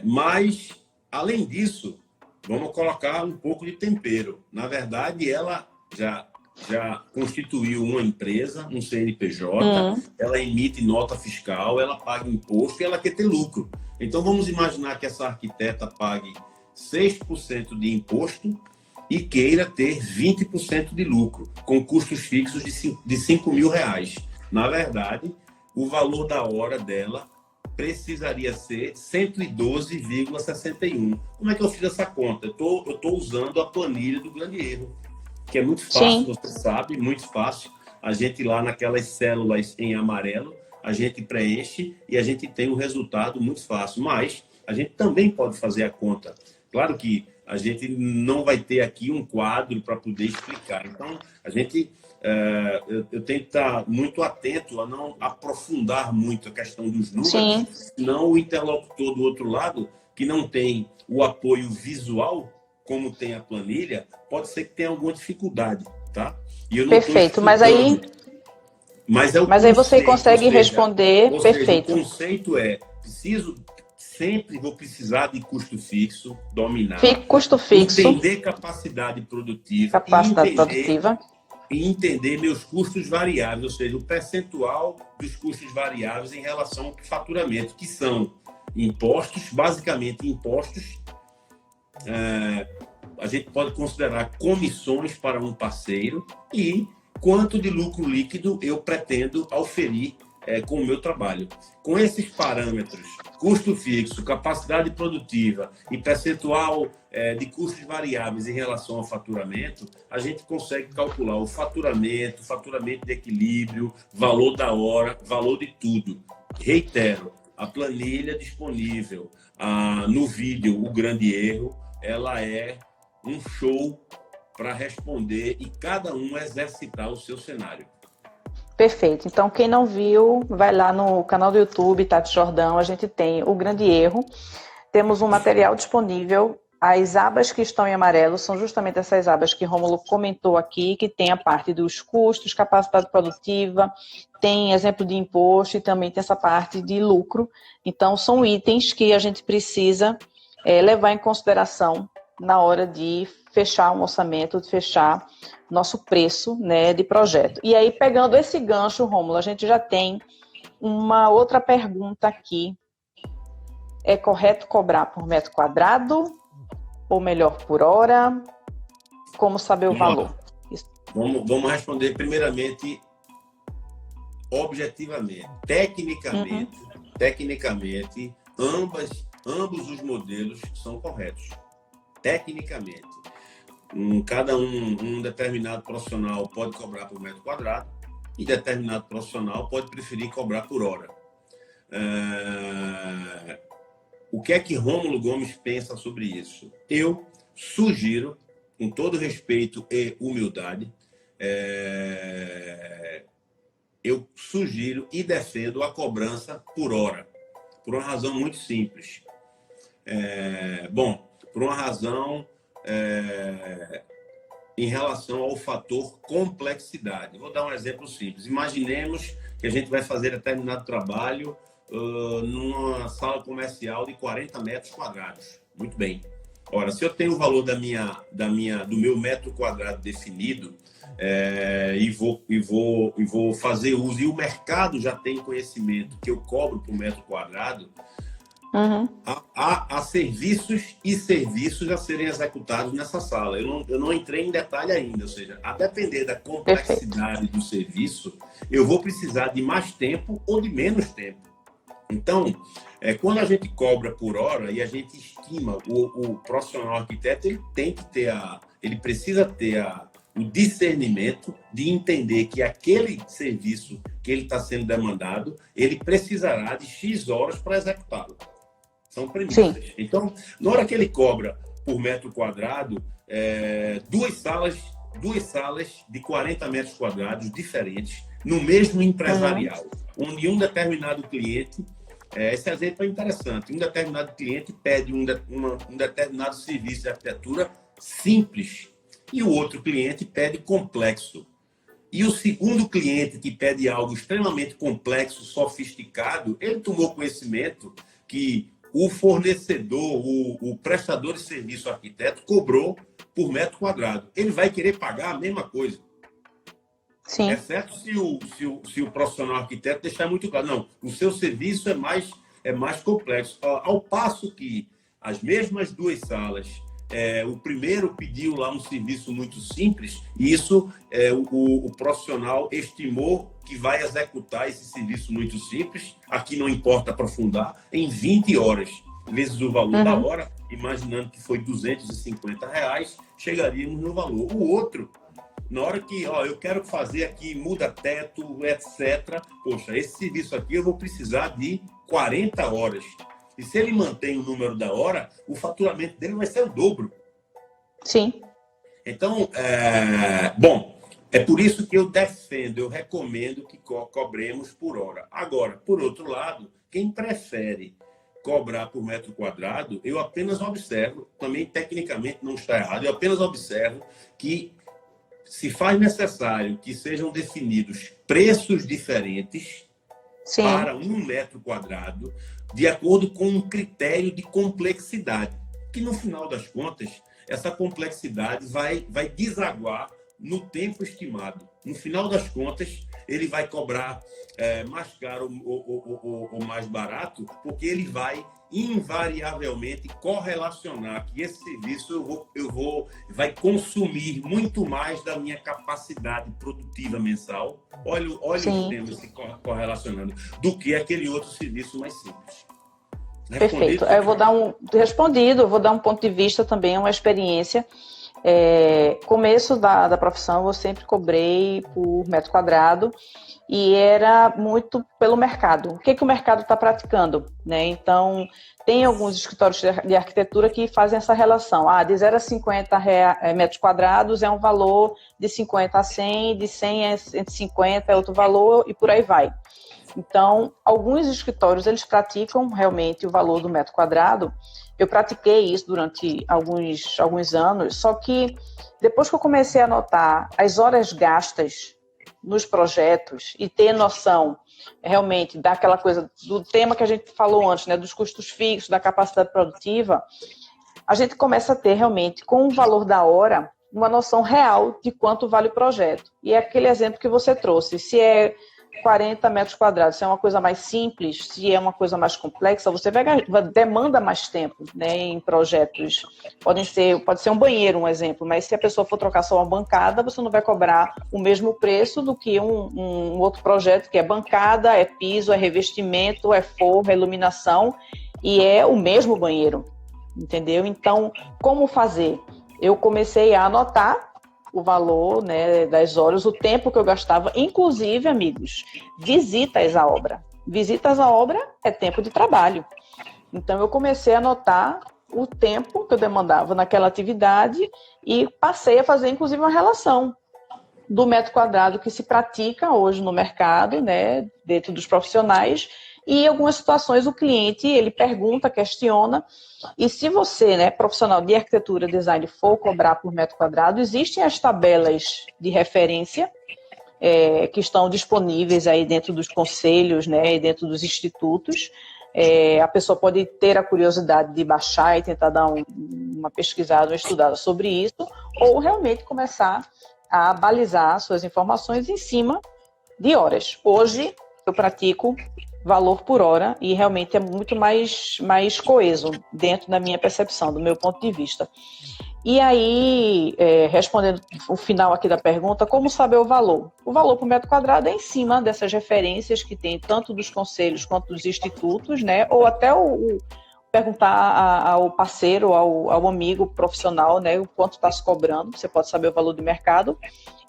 mas, além disso, vamos colocar um pouco de tempero. Na verdade, ela já constituiu uma empresa, um CNPJ, ela emite nota fiscal, ela paga imposto e ela quer ter lucro. Então, vamos imaginar que essa arquiteta pague 6% de imposto e queira ter 20% de lucro, com custos fixos de R$ 5.000. Na verdade, o valor da hora dela precisaria ser 112,61. Como é que eu fiz essa conta? Eu tô usando a planilha do Grande Erro, que é muito fácil, Sim. Você sabe, muito fácil. A gente lá naquelas células em amarelo, a gente preenche e a gente tem um resultado muito fácil. Mas a gente também pode fazer a conta. Claro que a gente não vai ter aqui um quadro para poder explicar. Então, a gente... eu tenho que estar muito atento a não aprofundar muito a questão dos números, Sim. senão o interlocutor do outro lado, que não tem o apoio visual, como tem a planilha, pode ser que tenha alguma dificuldade, tá? E eu não Perfeito, mas aí você consegue responder, ou perfeito. Seja, o conceito é, sempre vou precisar de custo fixo, dominar, Custo fixo, entender capacidade produtiva, e entender meus custos variáveis, ou seja, o percentual dos custos variáveis em relação ao faturamento, que são impostos, basicamente impostos. A gente pode considerar comissões para um parceiro e quanto de lucro líquido eu pretendo auferir com o meu trabalho. Com esses parâmetros, custo fixo, capacidade produtiva e percentual de custos variáveis em relação ao faturamento, a gente consegue calcular o faturamento de equilíbrio, valor da hora, valor de tudo. Reitero, a planilha disponível no vídeo O Grande Erro, ela é um show para responder e cada um exercitar o seu cenário. Perfeito. Então, quem não viu, vai lá no canal do YouTube, Tati Jordão, a gente tem o grande erro. Temos um material disponível. As abas que estão em amarelo são justamente essas abas que Rômulo comentou aqui, que tem a parte dos custos, capacidade produtiva, tem exemplo de imposto e também tem essa parte de lucro. Então, são itens que a gente precisa levar em consideração na hora de fechar um orçamento, de fechar nosso preço, né, de projeto. E aí, pegando esse gancho, Rômulo, a gente já tem uma outra pergunta aqui. É correto cobrar por metro quadrado ou melhor por hora? Como saber o valor? Vamos responder primeiramente objetivamente. Tecnicamente, ambos os modelos são corretos. Tecnicamente. Um determinado profissional pode cobrar por metro quadrado e determinado profissional pode preferir cobrar por hora. O que é que Rômulo Gomes pensa sobre isso? Eu sugiro, com todo respeito e humildade, eu sugiro e defendo a cobrança por hora, por uma razão muito simples. Por uma razão em relação ao fator complexidade. Vou dar um exemplo simples. Imaginemos que a gente vai fazer determinado trabalho numa sala comercial de 40 metros quadrados. Muito bem. Ora, se eu tenho o valor do meu metro quadrado definido e vou fazer uso, e o mercado já tem conhecimento que eu cobro por metro quadrado, há serviços e serviços a serem executados nessa sala. Eu não entrei em detalhe ainda, ou seja, a depender da complexidade do serviço, eu vou precisar de mais tempo ou de menos tempo. Então, quando a gente cobra por hora e a gente estima, o profissional arquiteto ele precisa ter o discernimento de entender que aquele serviço que ele está sendo demandado, ele precisará de X horas para executá-lo. São premissas. Sim. Então, na hora que ele cobra por metro quadrado, duas salas de 40 metros quadrados diferentes, no mesmo empresarial, onde um determinado cliente, esse exemplo é interessante, um determinado cliente pede um determinado serviço de arquitetura simples e o outro cliente pede complexo. E o segundo cliente que pede algo extremamente complexo, sofisticado, ele tomou conhecimento que o fornecedor, o prestador de serviço arquiteto cobrou por metro quadrado. Ele vai querer pagar a mesma coisa. Sim. Exceto se o profissional arquiteto deixar muito claro. Não, o seu serviço é mais complexo. Ao passo que as mesmas duas salas, o primeiro pediu lá um serviço muito simples, e isso o profissional estimou que vai executar esse serviço muito simples, aqui não importa aprofundar, em 20 horas, vezes o valor da hora, imaginando que foi R$250, chegaríamos no valor. O outro, na hora que eu quero fazer aqui, muda teto, etc. Poxa, esse serviço aqui eu vou precisar de 40 horas. E se ele mantém o número da hora, o faturamento dele vai ser o dobro. Sim. Então, é por isso que eu defendo, eu recomendo que cobremos por hora. Agora, por outro lado, quem prefere cobrar por metro quadrado, eu apenas observo, também tecnicamente não está errado, eu apenas observo que se faz necessário que sejam definidos preços diferentes para um metro quadrado, de acordo com um critério de complexidade, que no final das contas, essa complexidade vai desaguar no tempo estimado. No final das contas, ele vai cobrar mais caro ou mais barato, porque ele vai invariavelmente correlacionar que esse serviço vai consumir muito mais da minha capacidade produtiva mensal. Olha os termos se correlacionando, do que aquele outro serviço mais simples. Perfeito. Eu vou dar vou dar um ponto de vista também, uma experiência. Começo da profissão, eu sempre cobrei por metro quadrado e era muito pelo mercado. O que o mercado está praticando, né? Então, tem alguns escritórios de arquitetura que fazem essa relação. De 0 a 50 metros quadrados é um valor, de 50 a 100, de 100 a 150 é outro valor e por aí vai. Então, alguns escritórios, eles praticam realmente o valor do metro quadrado. Eu pratiquei isso durante alguns anos, só que depois que eu comecei a notar as horas gastas nos projetos e ter noção realmente daquela coisa, do tema que a gente falou antes, né, dos custos fixos, da capacidade produtiva, a gente começa a ter realmente, com o valor da hora, uma noção real de quanto vale o projeto. E é aquele exemplo que você trouxe, se é 40 metros quadrados, se é uma coisa mais simples, se é uma coisa mais complexa, você demanda mais tempo, né, em projetos. Pode ser um banheiro, um exemplo, mas se a pessoa for trocar só uma bancada, você não vai cobrar o mesmo preço do que um outro projeto, que é bancada, é piso, é revestimento, é forro, é iluminação, e é o mesmo banheiro, entendeu? Então, como fazer? Eu comecei a anotar o valor, né, das horas, o tempo que eu gastava, inclusive, amigos, visitas à obra. Visitas à obra é tempo de trabalho. Então, eu comecei a anotar o tempo que eu demandava naquela atividade e passei a fazer, inclusive, uma relação do metro quadrado que se pratica hoje no mercado, né, dentro dos profissionais, e em algumas situações o cliente, ele pergunta, questiona, e se você, né, profissional de arquitetura, design, for cobrar por metro quadrado, existem as tabelas de referência que estão disponíveis aí dentro dos conselhos, né, e dentro dos institutos. A pessoa pode ter a curiosidade de baixar e tentar dar uma pesquisada, uma estudada sobre isso, ou realmente começar a balizar suas informações em cima de horas. Hoje, eu pratico valor por hora e realmente é muito mais coeso dentro da minha percepção, do meu ponto de vista. E aí, respondendo o final aqui da pergunta, como saber o valor? O valor por metro quadrado é em cima dessas referências que tem tanto dos conselhos quanto dos institutos, né? Ou até perguntar ao parceiro, ao amigo profissional, né, o quanto está se cobrando, você pode saber o valor do mercado.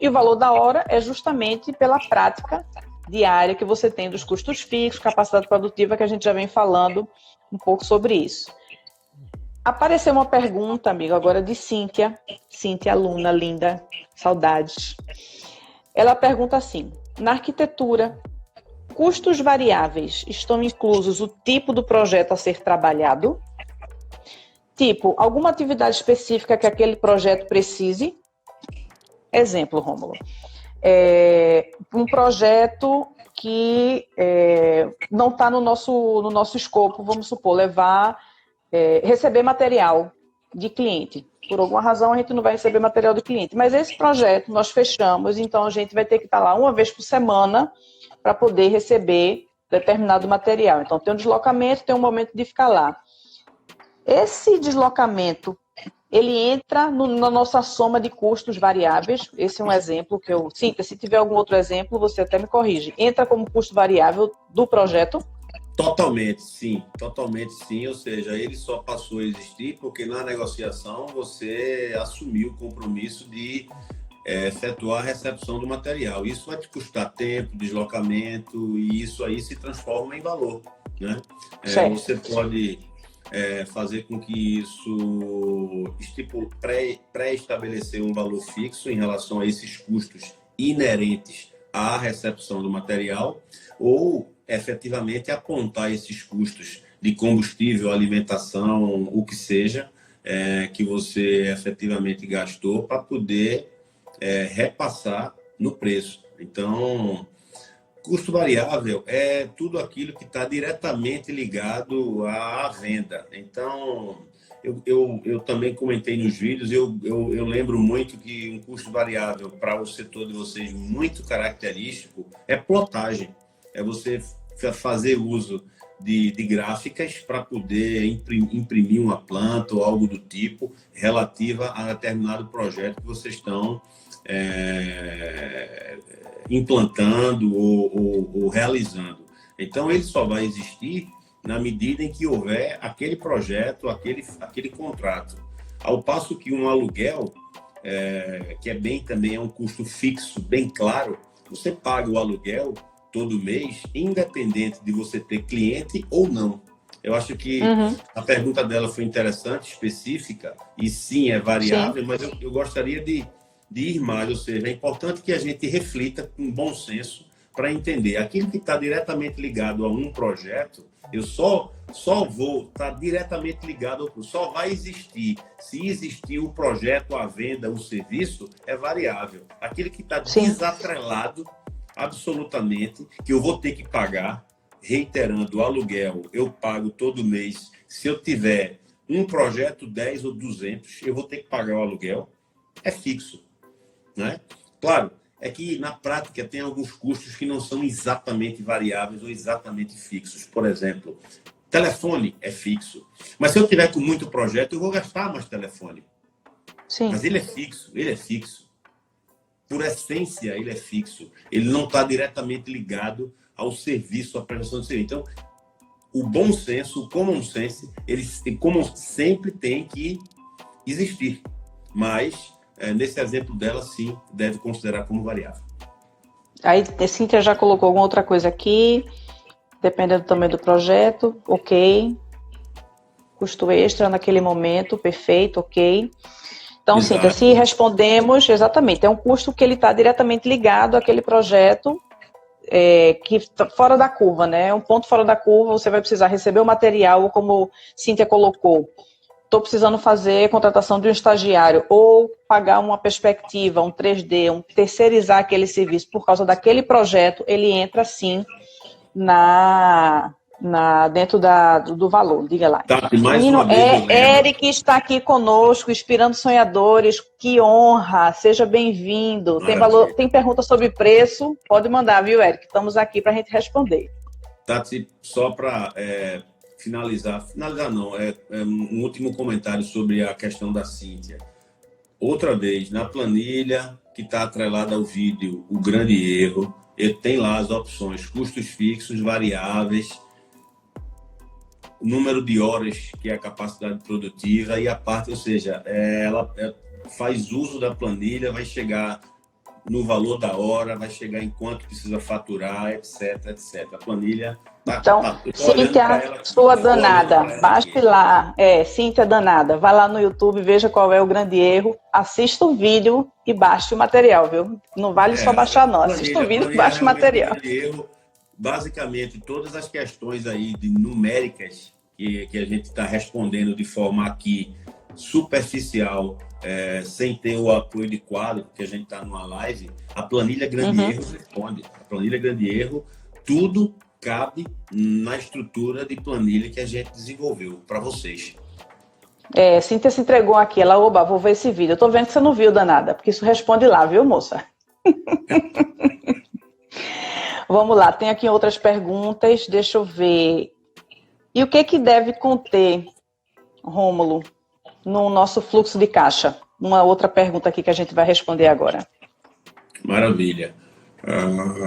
E o valor da hora é justamente pela prática diária que você tem dos custos fixos, capacidade produtiva, que a gente já vem falando um pouco sobre isso. Apareceu uma pergunta, amigo, agora de Cíntia, aluna linda, saudades. Ela pergunta assim: na arquitetura, custos variáveis estão inclusos o tipo do projeto a ser trabalhado? Tipo, alguma atividade específica que aquele projeto precise? Exemplo, Rômulo. Um projeto que não está no nosso escopo, vamos supor, receber material de cliente. Por alguma razão, a gente não vai receber material do cliente. Mas esse projeto nós fechamos, então a gente vai ter que estar lá uma vez por semana para poder receber determinado material. Então, tem um deslocamento, tem um momento de ficar lá. Esse deslocamento, ele entra na nossa soma de custos variáveis. Esse é um exemplo que eu... Cíntia, se tiver algum outro exemplo, você até me corrige. Entra como custo variável do projeto? Totalmente sim. Ou seja, ele só passou a existir porque na negociação você assumiu o compromisso de efetuar a recepção do material. Isso vai te custar tempo, deslocamento, e isso aí se transforma em valor, né? Você pode fazer com que isso pré-estabelecer um valor fixo em relação a esses custos inerentes à recepção do material, ou efetivamente apontar esses custos de combustível, alimentação, o que seja, que você efetivamente gastou para poder repassar no preço. Então, custo variável é tudo aquilo que está diretamente ligado à venda. Então, eu também comentei nos vídeos, eu lembro muito que um custo variável para o setor de vocês muito característico é plotagem. É você fazer uso de gráficas para poder imprimir uma planta ou algo do tipo relativa a determinado projeto que vocês estão implantando ou realizando. Então, ele só vai existir na medida em que houver aquele projeto, aquele contrato. Ao passo que um aluguel, que também é um custo fixo, bem claro, você paga o aluguel todo mês, independente de você ter cliente ou não. Eu acho que a pergunta dela foi interessante, específica, e sim, é variável, mas eu gostaria de ir mais, ou seja, é importante que a gente reflita com bom senso para entender. Aquilo que está diretamente ligado a um projeto, eu só vou estar diretamente ligado, só vai existir se existir o projeto, a venda, o serviço, é variável. Aquilo que está desatrelado, absolutamente, que eu vou ter que pagar, reiterando, o aluguel eu pago todo mês. Se eu tiver um projeto, 10 ou 200, eu vou ter que pagar o aluguel, é fixo, né? Claro, é que na prática tem alguns custos que não são exatamente variáveis ou exatamente fixos. Por exemplo, telefone é fixo, mas se eu tiver com muito projeto, eu vou gastar mais telefone. Sim. Mas ele é fixo. Por essência, ele é fixo. Ele não está diretamente ligado ao serviço, à prestação de serviço. Então, o bom senso, o common sense, ele como sempre tem que existir. Mas, nesse exemplo dela, sim, deve considerar como variável. Aí, a Cíntia já colocou alguma outra coisa aqui, dependendo do tamanho do projeto, ok. Custo extra naquele momento, perfeito, ok. Então, Cíntia, se respondemos, exatamente, é um custo que ele está diretamente ligado àquele projeto, que está fora da curva, né? É um ponto fora da curva, você vai precisar receber o material, ou como Cíntia colocou, estou precisando fazer contratação de um estagiário, ou pagar uma perspectiva, um 3D, terceirizar aquele serviço por causa daquele projeto, ele entra sim dentro do valor, diga lá. Tá, menino, Eric está aqui conosco, inspirando sonhadores, que honra, seja bem-vindo. Tem pergunta sobre preço? Pode mandar, viu, Eric? Estamos aqui para a gente responder. Tati, só para finalizar não, um último comentário sobre a questão da Cíntia. Outra vez, na planilha que está atrelada ao vídeo, o grande erro, ele tem lá as opções, custos fixos, variáveis, número de horas, que é a capacidade produtiva, e a parte, ou seja, ela faz uso da planilha, vai chegar no valor da hora, vai chegar em quanto precisa faturar, etc, etc. A planilha... Então, Cíntia, sua danada, baixe lá, Cíntia danada, vai lá no YouTube, veja qual é o grande erro, assista o vídeo e baixe o material, viu? Não vale só baixar não, assista o vídeo e baixe o material. Erro, basicamente, todas as questões aí de numéricas que a gente está respondendo de forma aqui superficial, sem ter o apoio de quadro, porque a gente está numa live, a planilha grande erro responde. A planilha grande erro, tudo cabe na estrutura de planilha que a gente desenvolveu para vocês. Cíntia se entregou aqui, ela, vou ver esse vídeo. Eu tô vendo que você não viu, danada, porque isso responde lá, viu, moça? Vamos lá, tem aqui outras perguntas, deixa eu ver. E o que deve conter, Rômulo, no nosso fluxo de caixa? Uma outra pergunta aqui que a gente vai responder agora. Maravilha.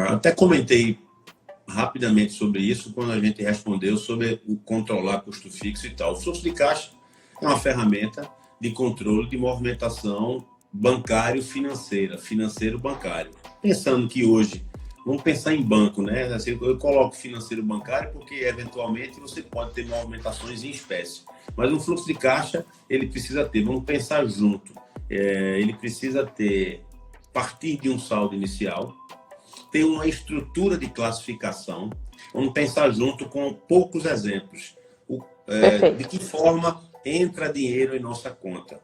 Até comentei rapidamente sobre isso quando a gente respondeu sobre o controlar custo fixo e tal. O fluxo de caixa é uma ferramenta de controle de movimentação financeiro-bancário. Pensando que hoje, vamos pensar em banco, né? Assim, eu coloco financeiro-bancário porque, eventualmente, você pode ter movimentações em espécie. Mas um fluxo de caixa, ele precisa ter, vamos pensar junto, ele precisa ter, partir de um saldo inicial, tem uma estrutura de classificação. Vamos pensar junto com poucos exemplos. De que forma entra dinheiro em nossa conta?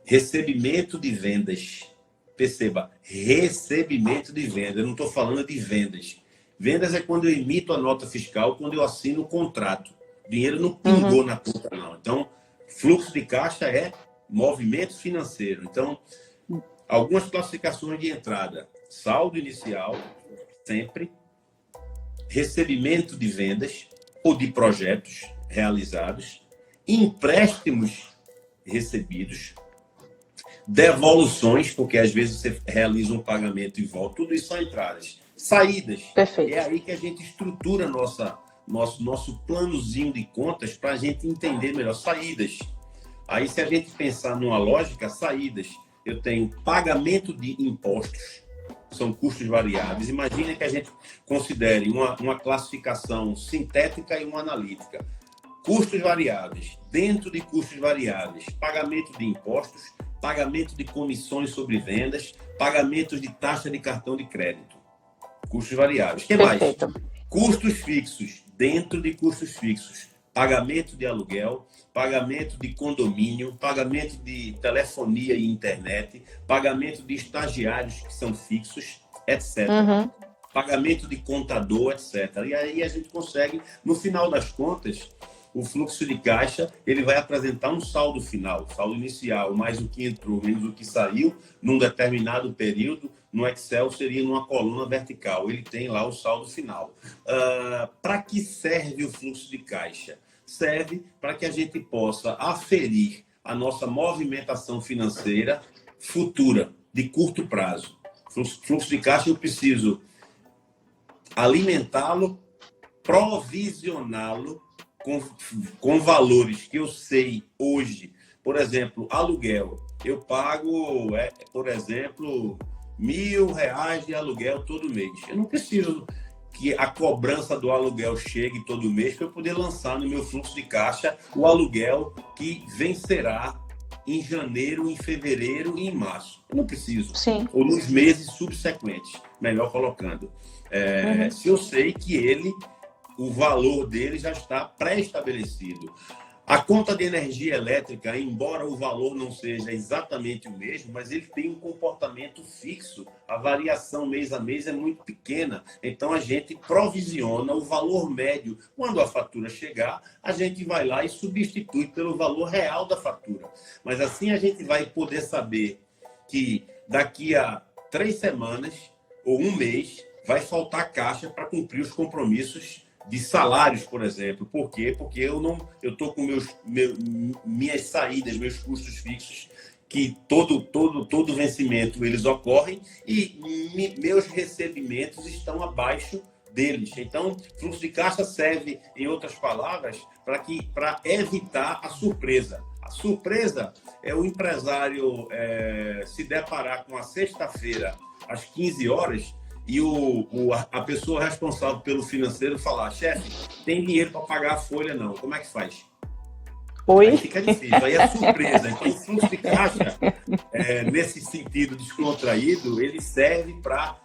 Recebimento de vendas. Perceba, recebimento de vendas. Eu não estou falando de vendas. Vendas é quando eu emito a nota fiscal, quando eu assino o contrato. O dinheiro não pingou na conta, não. Então, fluxo de caixa é movimento financeiro. Então, algumas classificações de entrada. Saldo inicial, sempre. Recebimento de vendas ou de projetos realizados. Empréstimos recebidos. Devoluções, porque às vezes você realiza um pagamento e volta. Tudo isso são entradas. Saídas. Perfeito. É aí que a gente estrutura nosso planozinho de contas para a gente entender melhor. Saídas. Aí, se a gente pensar numa lógica, saídas. eu tenho pagamento de impostos, são custos variáveis. Imagina que a gente considere uma classificação sintética e uma analítica. Custos variáveis. Dentro de custos variáveis, pagamento de impostos, pagamento de comissões sobre vendas, pagamento de taxa de cartão de crédito. Custos variáveis. O que mais? Custos fixos. Dentro de custos fixos, pagamento de aluguel, pagamento de condomínio, pagamento de telefonia e internet, pagamento de estagiários que são fixos, etc. Pagamento de contador, etc. E aí a gente consegue, no final das contas, o fluxo de caixa, ele vai apresentar um saldo final, saldo inicial, mais o que entrou, menos o que saiu, num determinado período. No Excel seria numa coluna vertical. Ele tem lá o saldo final. Para que serve o fluxo de caixa? Serve para que a gente possa aferir a nossa movimentação financeira futura, de curto prazo. Fluxo de caixa, eu preciso alimentá-lo, provisioná-lo com valores que eu sei hoje. Por exemplo, aluguel. Eu pago, por exemplo, R$1.000 de aluguel todo mês. Eu não preciso que a cobrança do aluguel chegue todo mês para eu poder lançar no meu fluxo de caixa o aluguel que vencerá em janeiro, em fevereiro e em março. Eu não preciso. Sim. Ou nos meses subsequentes, melhor colocando. Se eu sei que o valor dele já está pré-estabelecido. A conta de energia elétrica, embora o valor não seja exatamente o mesmo, mas ele tem um comportamento fixo. A variação mês a mês é muito pequena. Então, a gente provisiona o valor médio. Quando a fatura chegar, a gente vai lá e substitui pelo valor real da fatura. Mas assim a gente vai poder saber que daqui a 3 semanas ou um mês vai faltar caixa para cumprir os compromissos de salários, por exemplo. Por quê? Porque eu estou com minhas saídas, meus custos fixos, que todo vencimento eles ocorrem e meus recebimentos estão abaixo deles. Então, fluxo de caixa serve, em outras palavras, para evitar a surpresa. A surpresa é o empresário se deparar com a sexta-feira às 15 horas e a pessoa responsável pelo financeiro falar: chefe, tem dinheiro para pagar a folha? Não. Como é que faz? Oi? Aí fica difícil, aí é surpresa. Então, o fluxo de caixa, nesse sentido descontraído, ele serve para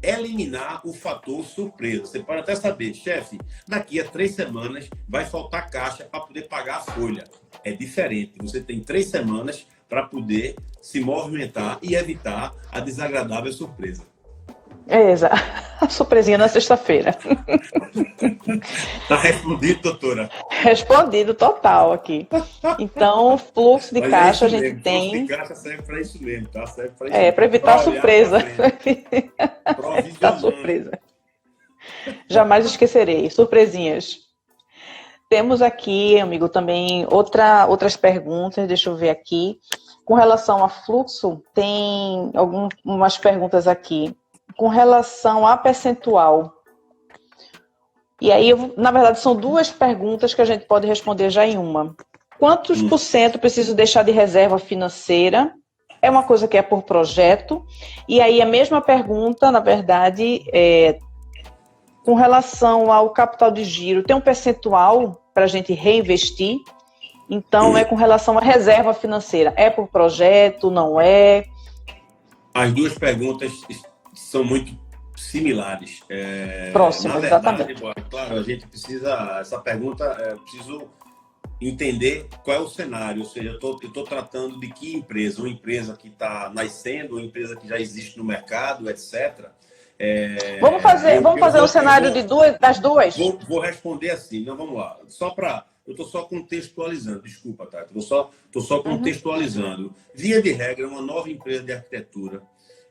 eliminar o fator surpresa. Você pode até saber, chefe, daqui a 3 semanas vai faltar caixa para poder pagar a folha. É diferente. Você tem 3 semanas para poder se movimentar e evitar a desagradável surpresa. Exato. A surpresinha na sexta-feira. Tá respondido, doutora? Respondido total aqui. Então, fluxo de caixa a gente tem. Fluxo de caixa serve para isso mesmo, tá? Serve para isso para evitar a surpresa. Provisionando. A surpresa. Jamais esquecerei. Surpresinhas. Temos aqui, amigo, também outras perguntas. Deixa eu ver aqui. Com relação a fluxo, tem algumas perguntas aqui. Com relação a percentual. E aí, na verdade, são 2 perguntas que a gente pode responder já em uma. Quantos por cento preciso deixar de reserva financeira? É uma coisa que é por projeto. E aí, a mesma pergunta, na verdade, com relação ao capital de giro, tem um percentual para a gente reinvestir? Então, é com relação à reserva financeira. É por projeto, não é? As 2 perguntas são muito similares. Próximo, na verdade, exatamente. Claro, a gente precisa... Essa pergunta, preciso entender qual é o cenário. Ou seja, eu estou tratando de que empresa? Uma empresa que está nascendo, uma empresa que já existe no mercado, etc. Vamos fazer o cenário das 2? Vou responder assim. Não, vamos lá. Eu estou só contextualizando. Desculpa, Tati. Estou só contextualizando. Via de regra, uma nova empresa de arquitetura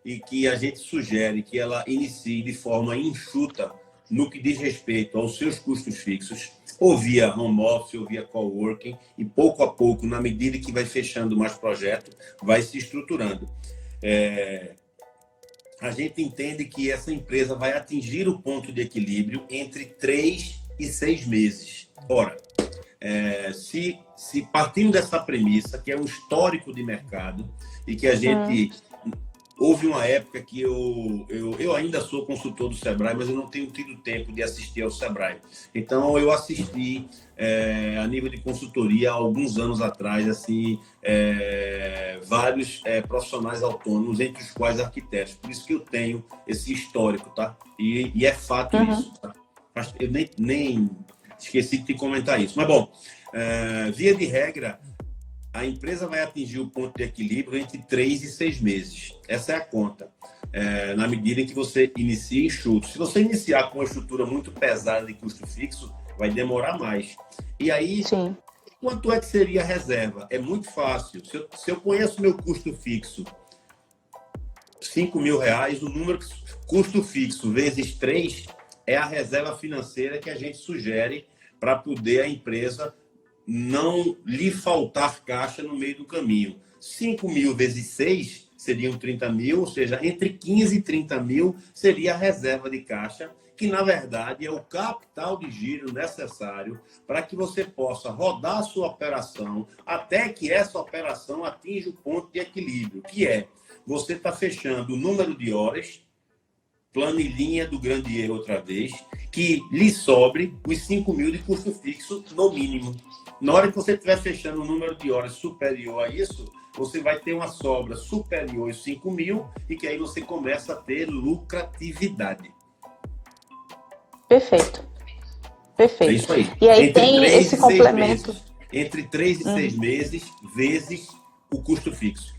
e que a gente sugere que ela inicie de forma enxuta no que diz respeito aos seus custos fixos, ou via home office, ou via coworking, e pouco a pouco, na medida que vai fechando mais projeto, vai se estruturando. A gente entende que essa empresa vai atingir o ponto de equilíbrio entre 3 e 6 meses. Ora, se partindo dessa premissa, que é um histórico de mercado, e que a gente... Houve uma época que eu ainda sou consultor do Sebrae, mas eu não tenho tido tempo de assistir ao Sebrae. Então, eu assisti a nível de consultoria há alguns anos atrás, assim, vários profissionais autônomos, entre os quais arquitetos. Por isso que eu tenho esse histórico, tá? E é fato isso, tá? Eu nem esqueci de te comentar isso. Mas, bom, via de regra, a empresa vai atingir o ponto de equilíbrio entre 3 e 6 meses. Essa é a conta. Na medida em que você inicia enxuto. Se você iniciar com uma estrutura muito pesada de custo fixo, vai demorar mais. E aí, Sim. quanto é que seria a reserva? É muito fácil. Se eu conheço meu custo fixo, R$5.000, o número custo fixo vezes 3 é a reserva financeira que a gente sugere para poder a empresa não lhe faltar caixa no meio do caminho. 5.000 vezes 6 seriam 30.000, ou seja, entre 15 e 30.000 seria a reserva de caixa, que na verdade é o capital de giro necessário para que você possa rodar a sua operação até que essa operação atinja o ponto de equilíbrio, que é você está fechando o número de horas, planilhinha do grande erro outra vez, que lhe sobre os 5.000 de custo fixo no mínimo. Na hora que você estiver fechando um número de horas superior a isso, você vai ter uma sobra superior aos 5.000 e que aí você começa a ter lucratividade. Perfeito. Perfeito. É isso aí. E aí entre tem esse complemento. Entre 3 e 6 meses, vezes o custo fixo.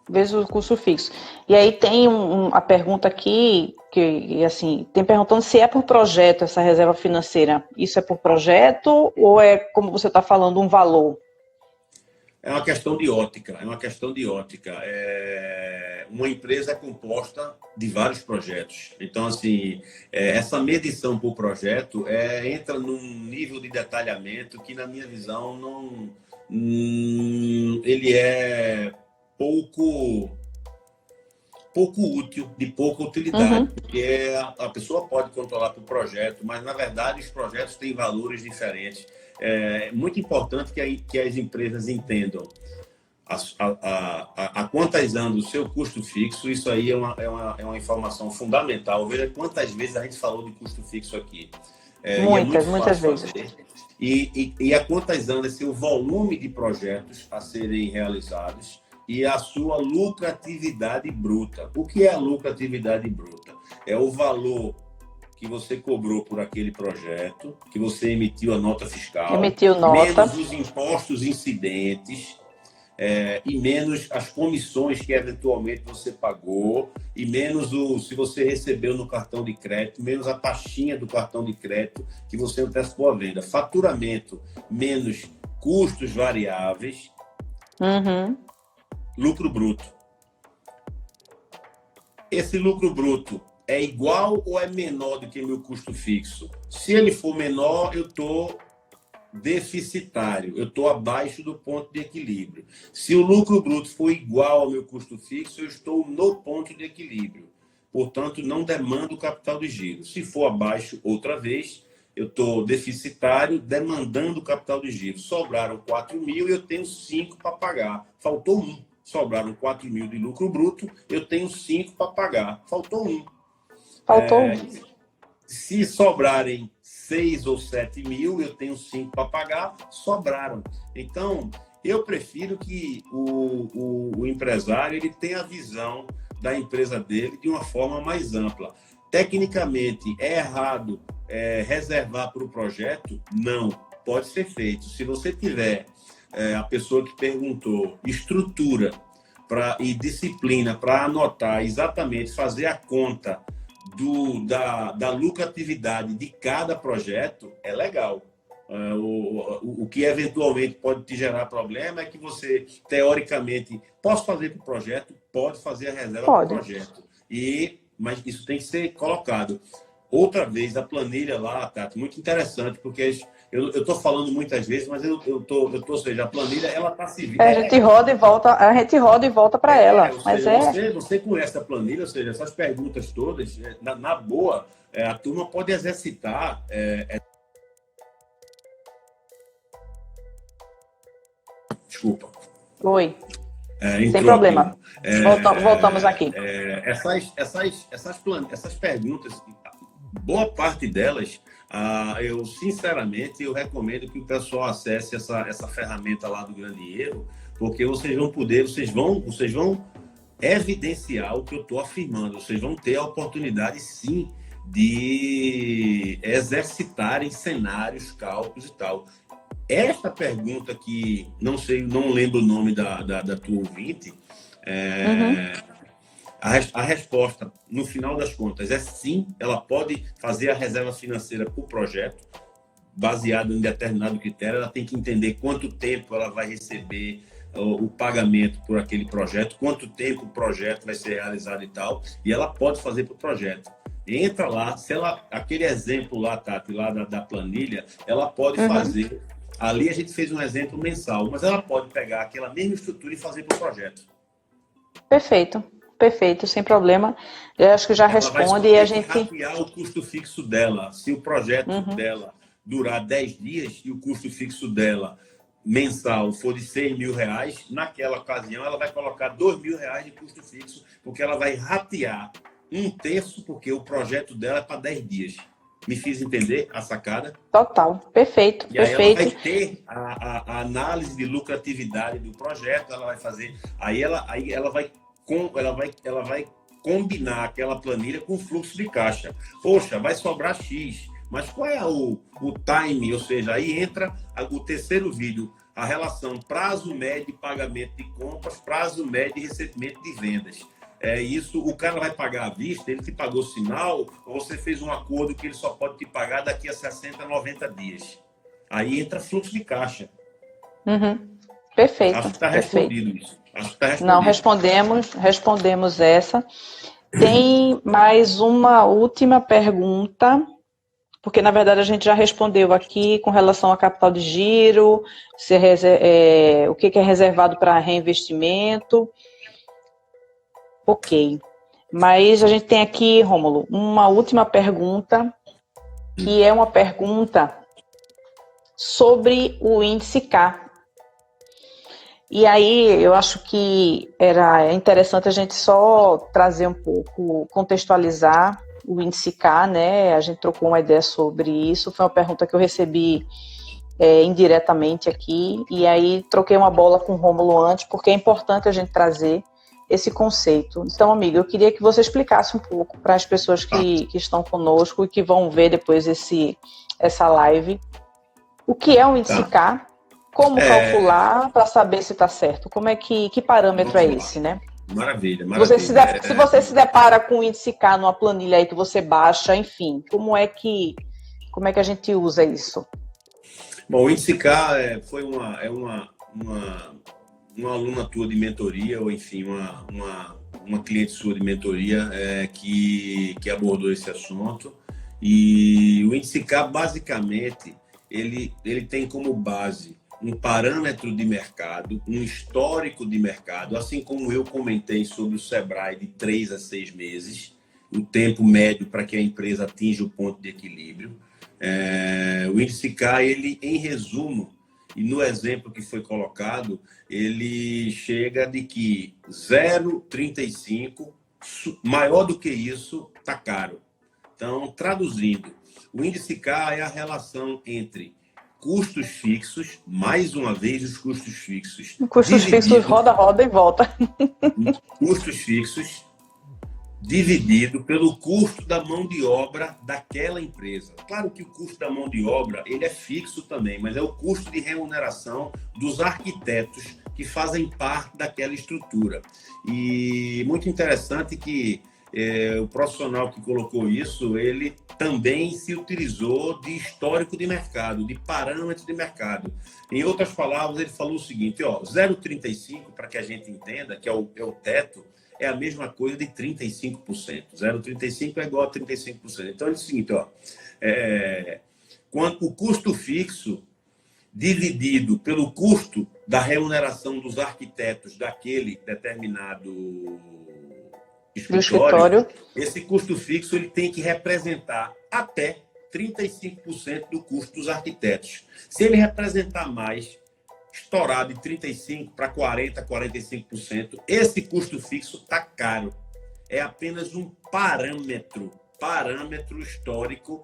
Vezes o custo fixo. E aí tem a pergunta aqui, que assim, tem perguntando se é por projeto essa reserva financeira. Isso é por projeto ou é, como você está falando, um valor? É uma questão de ótica. Uma empresa é composta de vários projetos. Então, assim, essa medição por projeto entra num nível de detalhamento que, na minha visão, ele é pouco útil, de pouca utilidade, porque a pessoa pode controlar por projeto, mas, na verdade, os projetos têm valores diferentes. É muito importante que as empresas entendam a quantas anos o seu custo fixo. Isso aí é uma informação fundamental. Veja quantas vezes a gente falou de custo fixo aqui. Muitas vezes. E a quantas anos esse o volume de projetos a serem realizados e a sua lucratividade bruta. O que é a lucratividade bruta? É o valor que você cobrou por aquele projeto, que você emitiu a nota fiscal, menos os impostos incidentes, e menos as comissões que eventualmente você pagou, e menos se você recebeu no cartão de crédito, menos a taxinha do cartão de crédito que você antecipou a venda. Faturamento menos custos variáveis, lucro bruto. Esse lucro bruto é igual ou é menor do que meu custo fixo? Se ele for menor, eu estou deficitário, eu estou abaixo do ponto de equilíbrio. Se o lucro bruto for igual ao meu custo fixo, eu estou no ponto de equilíbrio. Portanto, não demando capital de giro. Se for abaixo, outra vez, eu estou deficitário, demandando capital de giro. Sobraram 4.000 e eu tenho 5 para pagar. Faltou 1. Sobraram 4.000 de lucro bruto, eu tenho 5 para pagar. Faltou 1. Se sobrarem 6 ou 7.000, eu tenho 5 para pagar, sobraram. Então, eu prefiro que o empresário ele tenha a visão da empresa dele de uma forma mais ampla. Tecnicamente, é errado reservar para o projeto? Não, pode ser feito. Se você tiver a pessoa que perguntou, estrutura e disciplina para anotar exatamente, fazer a conta da lucratividade de cada projeto, é legal. O que eventualmente pode te gerar problema é que você, teoricamente, posso fazer para o projeto, pode fazer a reserva para o projeto. Mas isso tem que ser colocado. Outra vez, a planilha lá, Tato, muito interessante, porque eu estou falando muitas vezes, mas ou seja, a planilha, ela está se... A gente roda e volta para ela. Você conhece a planilha, ou seja, essas perguntas todas, na boa, a turma pode exercitar. Desculpa. Oi. Sem problema. Voltamos aqui. Essas perguntas, boa parte delas, eu sinceramente eu recomendo que o pessoal acesse essa ferramenta lá do Grande Erro, porque vocês vão evidenciar o que eu estou afirmando. Vocês vão ter a oportunidade, sim, de exercitarem cenários, cálculos e tal. Esta pergunta que, não lembro o nome da tua ouvinte, a resposta, no final das contas, é sim, ela pode fazer a reserva financeira para o projeto, baseado em determinado critério. Ela tem que entender quanto tempo ela vai receber o pagamento por aquele projeto, quanto tempo o projeto vai ser realizado e tal, e ela pode fazer para o projeto. Entra lá, aquele exemplo lá, Tati, lá da planilha, ela pode fazer. Ali a gente fez um exemplo mensal, mas ela pode pegar aquela mesma estrutura e fazer para o projeto. Perfeito, sem problema. Eu acho que já ela responde e a gente... ratear o custo fixo dela. Se o projeto dela durar 10 dias e o custo fixo dela mensal for de R$6.000, naquela ocasião ela vai colocar R$2.000 de custo fixo, porque ela vai ratear 1/3, porque o projeto dela é para 10 dias. Me fiz entender a sacada? Total, perfeito. E aí ela vai ter a análise de lucratividade do projeto, ela vai fazer, ela vai combinar aquela planilha com o fluxo de caixa. Poxa, vai sobrar X, mas qual é o time? Ou seja, aí entra o terceiro vídeo, a relação prazo médio de pagamento de compras, prazo médio de recebimento de vendas. Isso, o cara vai pagar à vista, ele te pagou sinal, ou você fez um acordo que ele só pode te pagar daqui a 60, 90 dias. Aí entra fluxo de caixa. Perfeito. Acho que está respondido isso. Não, respondemos essa. Tem mais uma última pergunta, porque na verdade a gente já respondeu aqui com relação a capital de giro, o que é reservado para reinvestimento. Ok. Mas a gente tem aqui, Rômulo, uma última pergunta, que é uma pergunta sobre o índice K. E aí eu acho que era interessante a gente só trazer um pouco, contextualizar o índice K, né? A gente trocou uma ideia sobre isso, foi uma pergunta que eu recebi indiretamente aqui, e aí troquei uma bola com o Rômulo antes, porque é importante a gente trazer esse conceito. Então, amigo, eu queria que você explicasse um pouco para as pessoas que estão conosco e que vão ver depois essa live, o que é um índice K, como calcular para saber se está certo, que parâmetro é esse, né? Maravilha. Se você se depara com o índice K numa planilha aí que você baixa, enfim, como é que a gente usa isso? Bom, o índice K foi uma aluna tua de mentoria, ou enfim, uma cliente sua de mentoria que abordou esse assunto. E o índice K, basicamente, ele tem como base um parâmetro de mercado, um histórico de mercado, assim como eu comentei sobre o Sebrae de 3 a 6 meses, o tempo médio para que a empresa atinja o ponto de equilíbrio. O índice K, ele, em resumo, e no exemplo que foi colocado, ele chega de que 0,35, maior do que isso, está caro. Então, traduzindo, o índice K é a relação entre custos fixos, mais uma vez os custos fixos. Custos fixos roda e volta. Custos fixos dividido pelo custo da mão de obra daquela empresa. Claro que o custo da mão de obra ele é fixo também, mas é o custo de remuneração dos arquitetos que fazem parte daquela estrutura. E muito interessante que o profissional que colocou isso, ele também se utilizou de histórico de mercado, de parâmetro de mercado. Em outras palavras, ele falou o seguinte, 0,35, para que a gente entenda, que é o teto, é a mesma coisa de 35%. 0,35 é igual a 35%. Então, é o seguinte, quanto o custo fixo dividido pelo custo da remuneração dos arquitetos daquele determinado escritório, esse custo fixo ele tem que representar até 35% do custo dos arquitetos. Se ele representar mais, estourado de 35% para 40%, 45%. Esse custo fixo está caro. É apenas um parâmetro histórico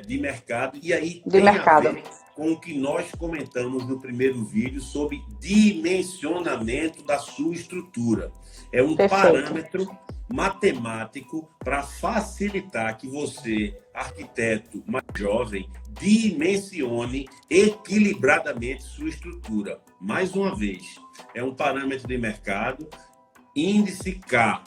de mercado. E aí tem a ver com o que nós comentamos no primeiro vídeo sobre dimensionamento da sua estrutura. É um parâmetro matemático para facilitar que você, arquiteto mais jovem, dimensione equilibradamente sua estrutura. Mais uma vez, é um parâmetro de mercado, índice K,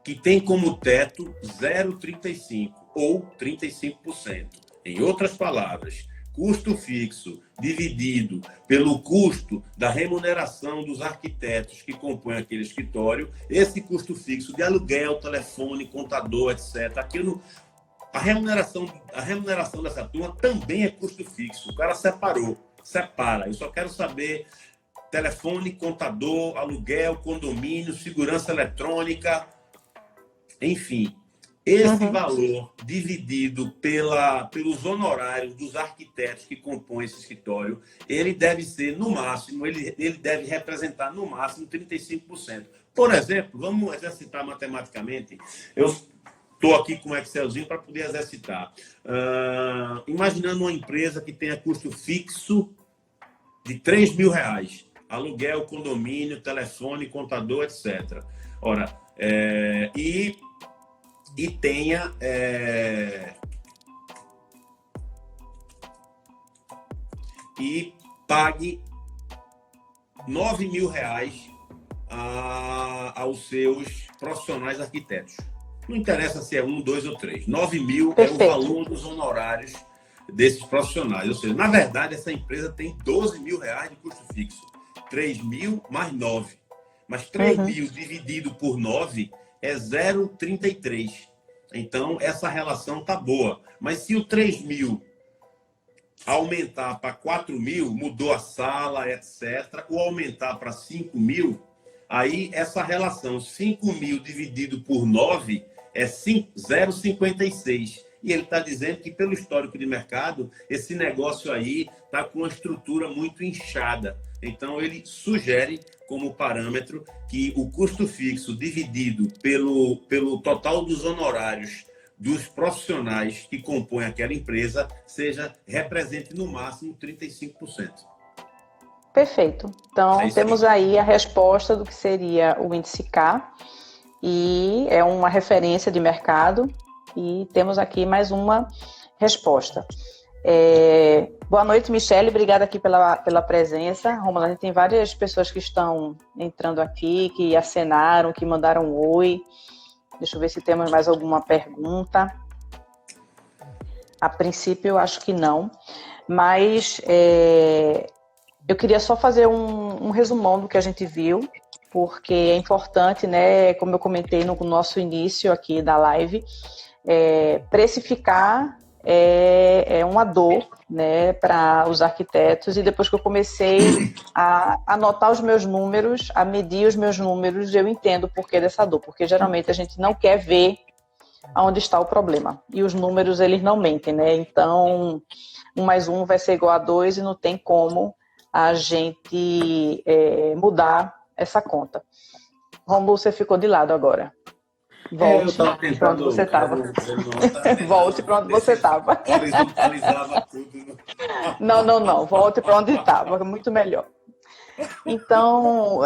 que tem como teto 0,35 ou 35%. Em outras palavras, custo fixo dividido pelo custo da remuneração dos arquitetos que compõem aquele escritório, esse custo fixo de aluguel, telefone, contador, etc. A remuneração dessa turma também é custo fixo. O cara separa. Eu só quero saber telefone, contador, aluguel, condomínio, segurança eletrônica, enfim. Esse valor dividido pelos honorários dos arquitetos que compõem esse escritório, ele deve ser, no máximo, ele deve representar, no máximo, 35%. Por exemplo, vamos exercitar matematicamente. Eu estou aqui com um Excelzinho para poder exercitar. Imaginando uma empresa que tenha custo fixo de R$3.000. Aluguel, condomínio, telefone, contador, etc. Ora, e tenha e pague R$9.000 aos seus profissionais arquitetos. Não interessa se é 1, 2 ou 3. 9.000 é o valor dos honorários desses profissionais. Ou seja, na verdade, essa empresa tem R$12.000 de custo fixo. 3.000 mais 9. Mas 3.000 dividido por 9 é 0,33. Então, essa relação tá boa. Mas se o 3.000 aumentar para 4.000, mudou a sala, etc., ou aumentar para 5.000, aí essa relação 5.000 dividido por 9 é 0,56. E ele está dizendo que, pelo histórico de mercado, esse negócio aí está com uma estrutura muito inchada. Então, ele sugere como parâmetro que o custo fixo dividido pelo total dos honorários dos profissionais que compõem aquela empresa represente no máximo 35%. Perfeito. Então, temos aí a resposta do que seria o índice K, e é uma referência de mercado, e temos aqui mais uma resposta. Boa noite, Michele, obrigada aqui pela presença. Romulo, a gente tem várias pessoas que estão entrando aqui, que acenaram, que mandaram um oi. Deixa eu ver se temos mais alguma pergunta. A princípio, eu acho que não, mas eu queria só fazer um resumão do que a gente viu, porque é importante, né, como eu comentei no nosso início aqui da live, precificar é uma dor, né, para os arquitetos, e depois que eu comecei a anotar os meus números, a medir os meus números, eu entendo o porquê dessa dor, porque geralmente a gente não quer ver onde está o problema, e os números, eles não mentem, né, então 1 mais 1 vai ser igual a 2 e não tem como a gente mudar essa conta. Romulo, você ficou de lado agora. Volte para onde você estava. Volte para onde você estava. Horizontalizava tudo. Não. Volte para onde estava. Muito melhor. Então,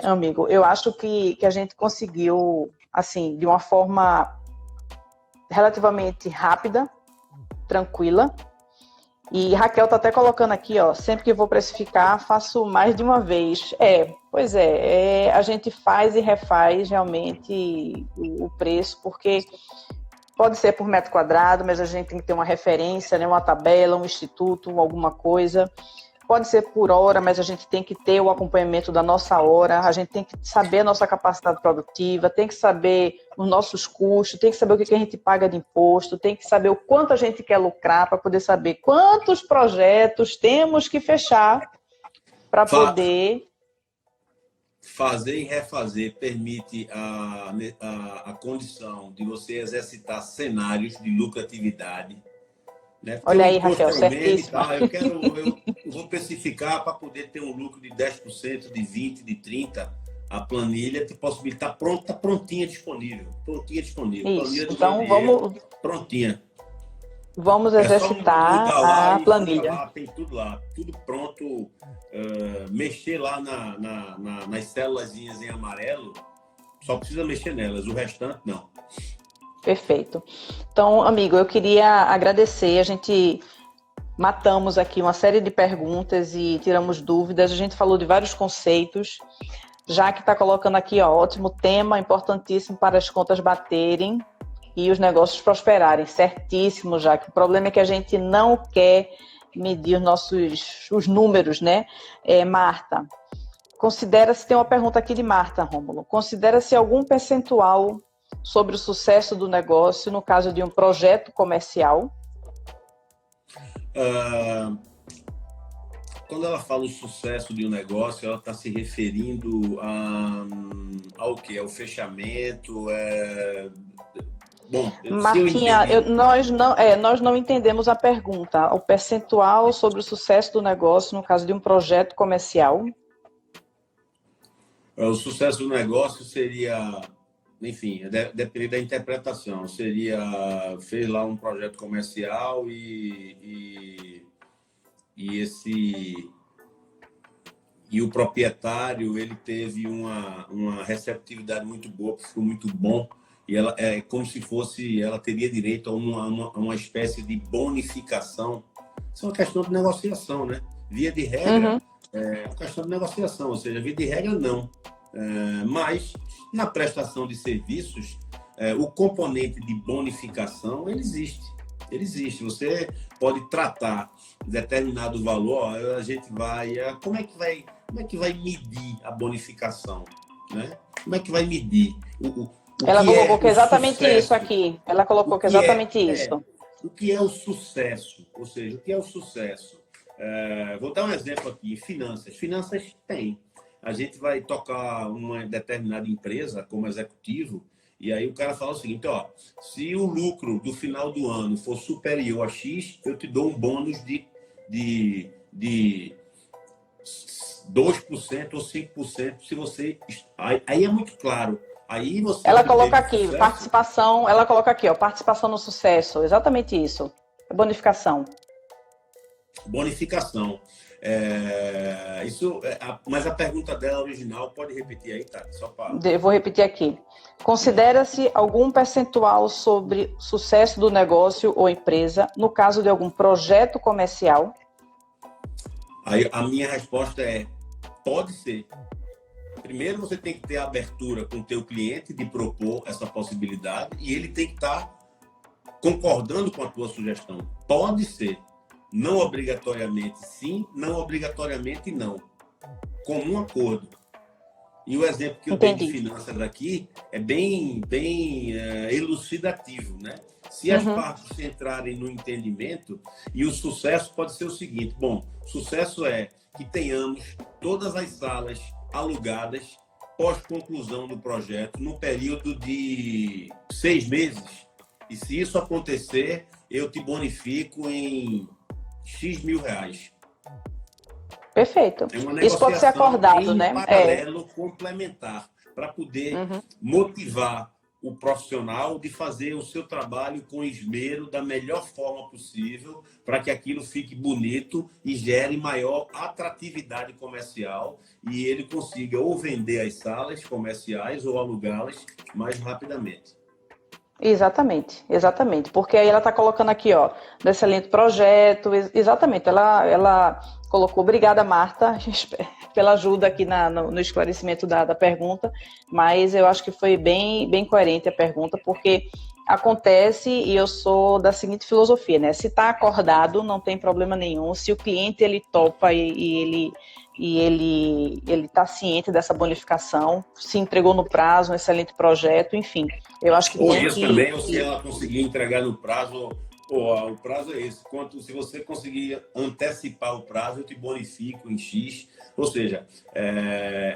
amigo, eu acho que a gente conseguiu, assim, de uma forma relativamente rápida, tranquila. E Raquel está até colocando aqui, ó, sempre que vou precificar, faço mais de uma vez. Pois é, a gente faz e refaz realmente o preço, porque pode ser por metro quadrado, mas a gente tem que ter uma referência, né, uma tabela, um instituto, alguma coisa. Pode ser por hora, mas a gente tem que ter o acompanhamento da nossa hora, a gente tem que saber a nossa capacidade produtiva, tem que saber os nossos custos, tem que saber o que a gente paga de imposto, tem que saber o quanto a gente quer lucrar para poder saber quantos projetos temos que fechar para poder... Fazer e refazer permite a condição de você exercitar cenários de lucratividade. Né? Porque Olha o aí, imposto Raquel, é o meme e certíssimo. tal, eu vou precificar para poder ter um lucro de 10%, de 20%, de 30%. A planilha te possibilitar pronta, prontinha disponível. Prontinha disponível. Isso. Planilha do meu Então, dinheiro, prontinha. vamos É só exercitar mudar lá a e fica planilha. lá, tem tudo lá, tudo pronto. Mexer lá nas célulazinhas em amarelo, só precisa mexer nelas, o restante não. Perfeito. Então, amigo, eu queria agradecer. A gente matamos aqui uma série de perguntas e tiramos dúvidas. A gente falou de vários conceitos. Já que está colocando aqui, ó, ótimo tema, importantíssimo para as contas baterem e os negócios prosperarem. Certíssimo, já que o problema é que a gente não quer medir os números, né? Marta, considera-se, tem uma pergunta aqui de Marta, Rômulo, considera-se algum percentual sobre o sucesso do negócio no caso de um projeto comercial? Quando ela fala o sucesso de um negócio, ela está se referindo ao quê? Ao fechamento? Bom, Marquinha, nós não entendemos a pergunta. O percentual sobre o sucesso do negócio no caso de um projeto comercial? O sucesso do negócio seria, enfim, depende da interpretação. Seria, fez lá um projeto comercial e o proprietário ele teve uma receptividade muito boa, ficou muito bom, e ela é como se fosse, ela teria direito a uma espécie de bonificação. Isso é uma questão de negociação, né? Via de regra, é uma questão de negociação, ou seja, via de regra não. Mas na prestação de serviços, o componente de bonificação ele existe. Ele existe. Você pode tratar determinado valor. A gente vai. Como é que vai medir a bonificação, né? Como é que vai medir? Ela colocou que é exatamente isso aqui. Ela colocou que é exatamente isso. O que é o sucesso? Ou seja, o que é o sucesso? Vou dar um exemplo aqui. Finanças. Finanças tem. A gente vai tocar uma determinada empresa como executivo. E aí o cara fala o seguinte, ó, se o lucro do final do ano for superior a X, eu te dou um bônus de 2% ou 5%, se você... Aí é muito claro. Aí você... Ela coloca aqui, sucesso. Participação, ela coloca aqui, ó, participação no sucesso, exatamente isso. Bonificação. Bonificação. Mas a pergunta dela original, pode repetir aí, tá? Só para... Eu vou repetir aqui. Considera-se algum percentual sobre sucesso do negócio ou empresa no caso de algum projeto comercial? Aí a minha resposta é, pode ser. Primeiro você tem que ter a abertura com o teu cliente de propor essa possibilidade e ele tem que estar concordando com a tua sugestão. Pode ser. Não obrigatoriamente sim, não obrigatoriamente não. Comum acordo. E o exemplo que eu dei de finanças aqui é bem elucidativo, né? Se as partes entrarem no entendimento, e o sucesso pode ser o seguinte, bom, sucesso é que tenhamos todas as salas alugadas pós-conclusão do projeto no período de 6 meses. E se isso acontecer, eu te bonifico em X mil reais. Perfeito. Isso pode ser acordado, né? Paralelo, complementar, para poder motivar o profissional de fazer o seu trabalho com esmero da melhor forma possível, para que aquilo fique bonito e gere maior atratividade comercial e ele consiga ou vender as salas comerciais ou alugá-las mais rapidamente. Exatamente, exatamente. Porque aí ela está colocando aqui, ó, do excelente projeto, exatamente. Ela colocou, obrigada, Marta, pela ajuda aqui no esclarecimento da pergunta, mas eu acho que foi bem coerente a pergunta, porque acontece, e eu sou da seguinte filosofia, né? Se está acordado, não tem problema nenhum. Se o cliente ele topa e ele está ciente dessa bonificação, se entregou no prazo, um excelente projeto, enfim. Eu acho que ou tem isso que... também, ou se ela conseguir entregar no prazo, o prazo é esse. Se você conseguir antecipar o prazo, eu te bonifico em X. Ou seja,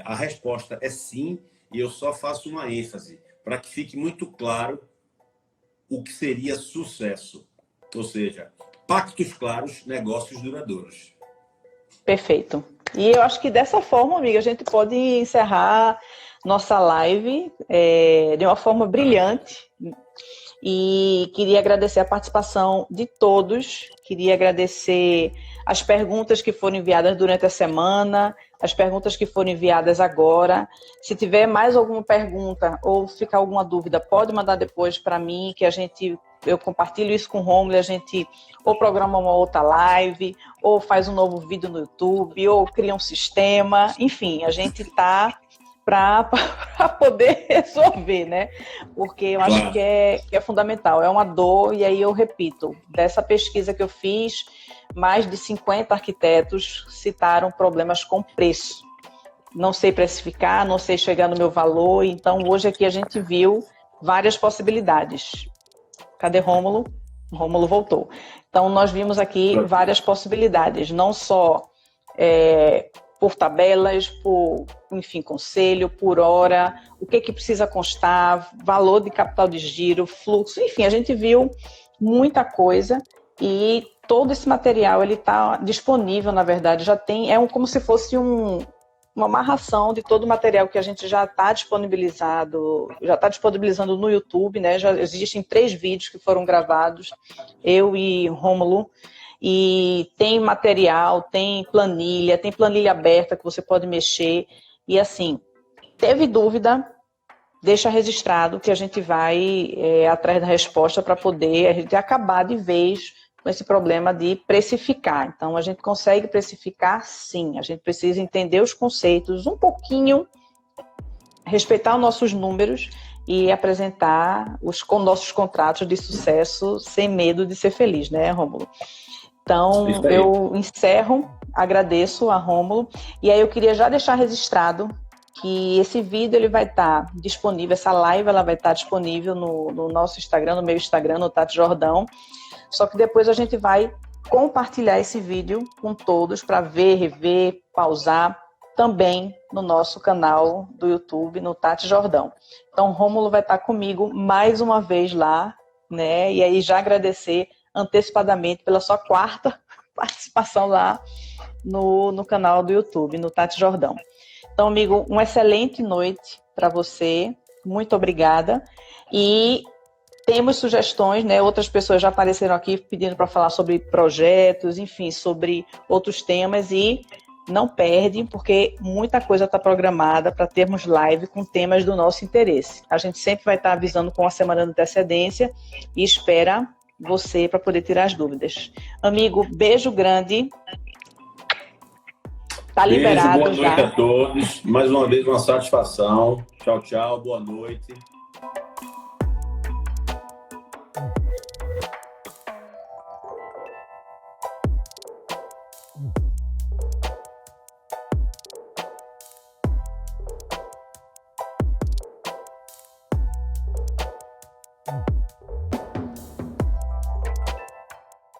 a resposta é sim, e eu só faço uma ênfase, para que fique muito claro o que seria sucesso. Ou seja, pactos claros, negócios duradouros. Perfeito. E eu acho que dessa forma, amiga, a gente pode encerrar nossa live de uma forma brilhante. E queria agradecer a participação de todos, queria agradecer as perguntas que foram enviadas durante a semana, as perguntas que foram enviadas agora. Se tiver mais alguma pergunta ou ficar alguma dúvida, pode mandar depois para mim, que eu compartilho isso com o Rômulo, a gente ou programa uma outra live, ou faz um novo vídeo no YouTube, ou cria um sistema, enfim, a gente está para poder resolver, né? Porque eu acho que é fundamental, é uma dor, e aí eu repito, dessa pesquisa que eu fiz, mais de 50 arquitetos citaram problemas com preço. Não sei precificar, não sei chegar no meu valor, então hoje aqui a gente viu várias possibilidades. Cadê Rômulo? Rômulo voltou. Então nós vimos aqui várias possibilidades, não só por tabelas, por, enfim, conselho, por hora, o que precisa constar, valor de capital de giro, fluxo, enfim, a gente viu muita coisa e todo esse material ele está disponível, na verdade, já tem, como se fosse uma amarração de todo o material que a gente já está disponibilizando no YouTube, né? Já existem 3 vídeos que foram gravados, eu e Rômulo, e tem material, tem planilha aberta que você pode mexer, e assim, teve dúvida, deixa registrado que a gente vai atrás da resposta para poder a gente acabar de vez com esse problema de precificar. Então, a gente consegue precificar, sim. A gente precisa entender os conceitos um pouquinho, respeitar os nossos números e apresentar os nossos contratos de sucesso sem medo de ser feliz, né, Rômulo? Então, eu encerro, agradeço a Rômulo, e aí eu queria já deixar registrado que esse vídeo ele vai estar disponível, essa live ela vai estar disponível no nosso Instagram, no meu Instagram, no Tati Jordão. Só que depois a gente vai compartilhar esse vídeo com todos para ver, rever, pausar, também no nosso canal do YouTube, no Tati Jordão. Então, o Rômulo vai estar comigo mais uma vez lá, né? E aí já agradecer antecipadamente pela sua 4ª participação lá no canal do YouTube, no Tati Jordão. Então, amigo, uma excelente noite para você. Muito obrigada. E temos sugestões, né? Outras pessoas já apareceram aqui pedindo para falar sobre projetos, enfim, sobre outros temas, e não perde, porque muita coisa está programada para termos live com temas do nosso interesse. A gente sempre vai estar avisando com uma semana de antecedência e espera você para poder tirar as dúvidas. Amigo, beijo grande. Tá liberado. Beijo, boa noite a todos. Mais uma vez, uma satisfação. Tchau, tchau. Boa noite. Mm-hmm.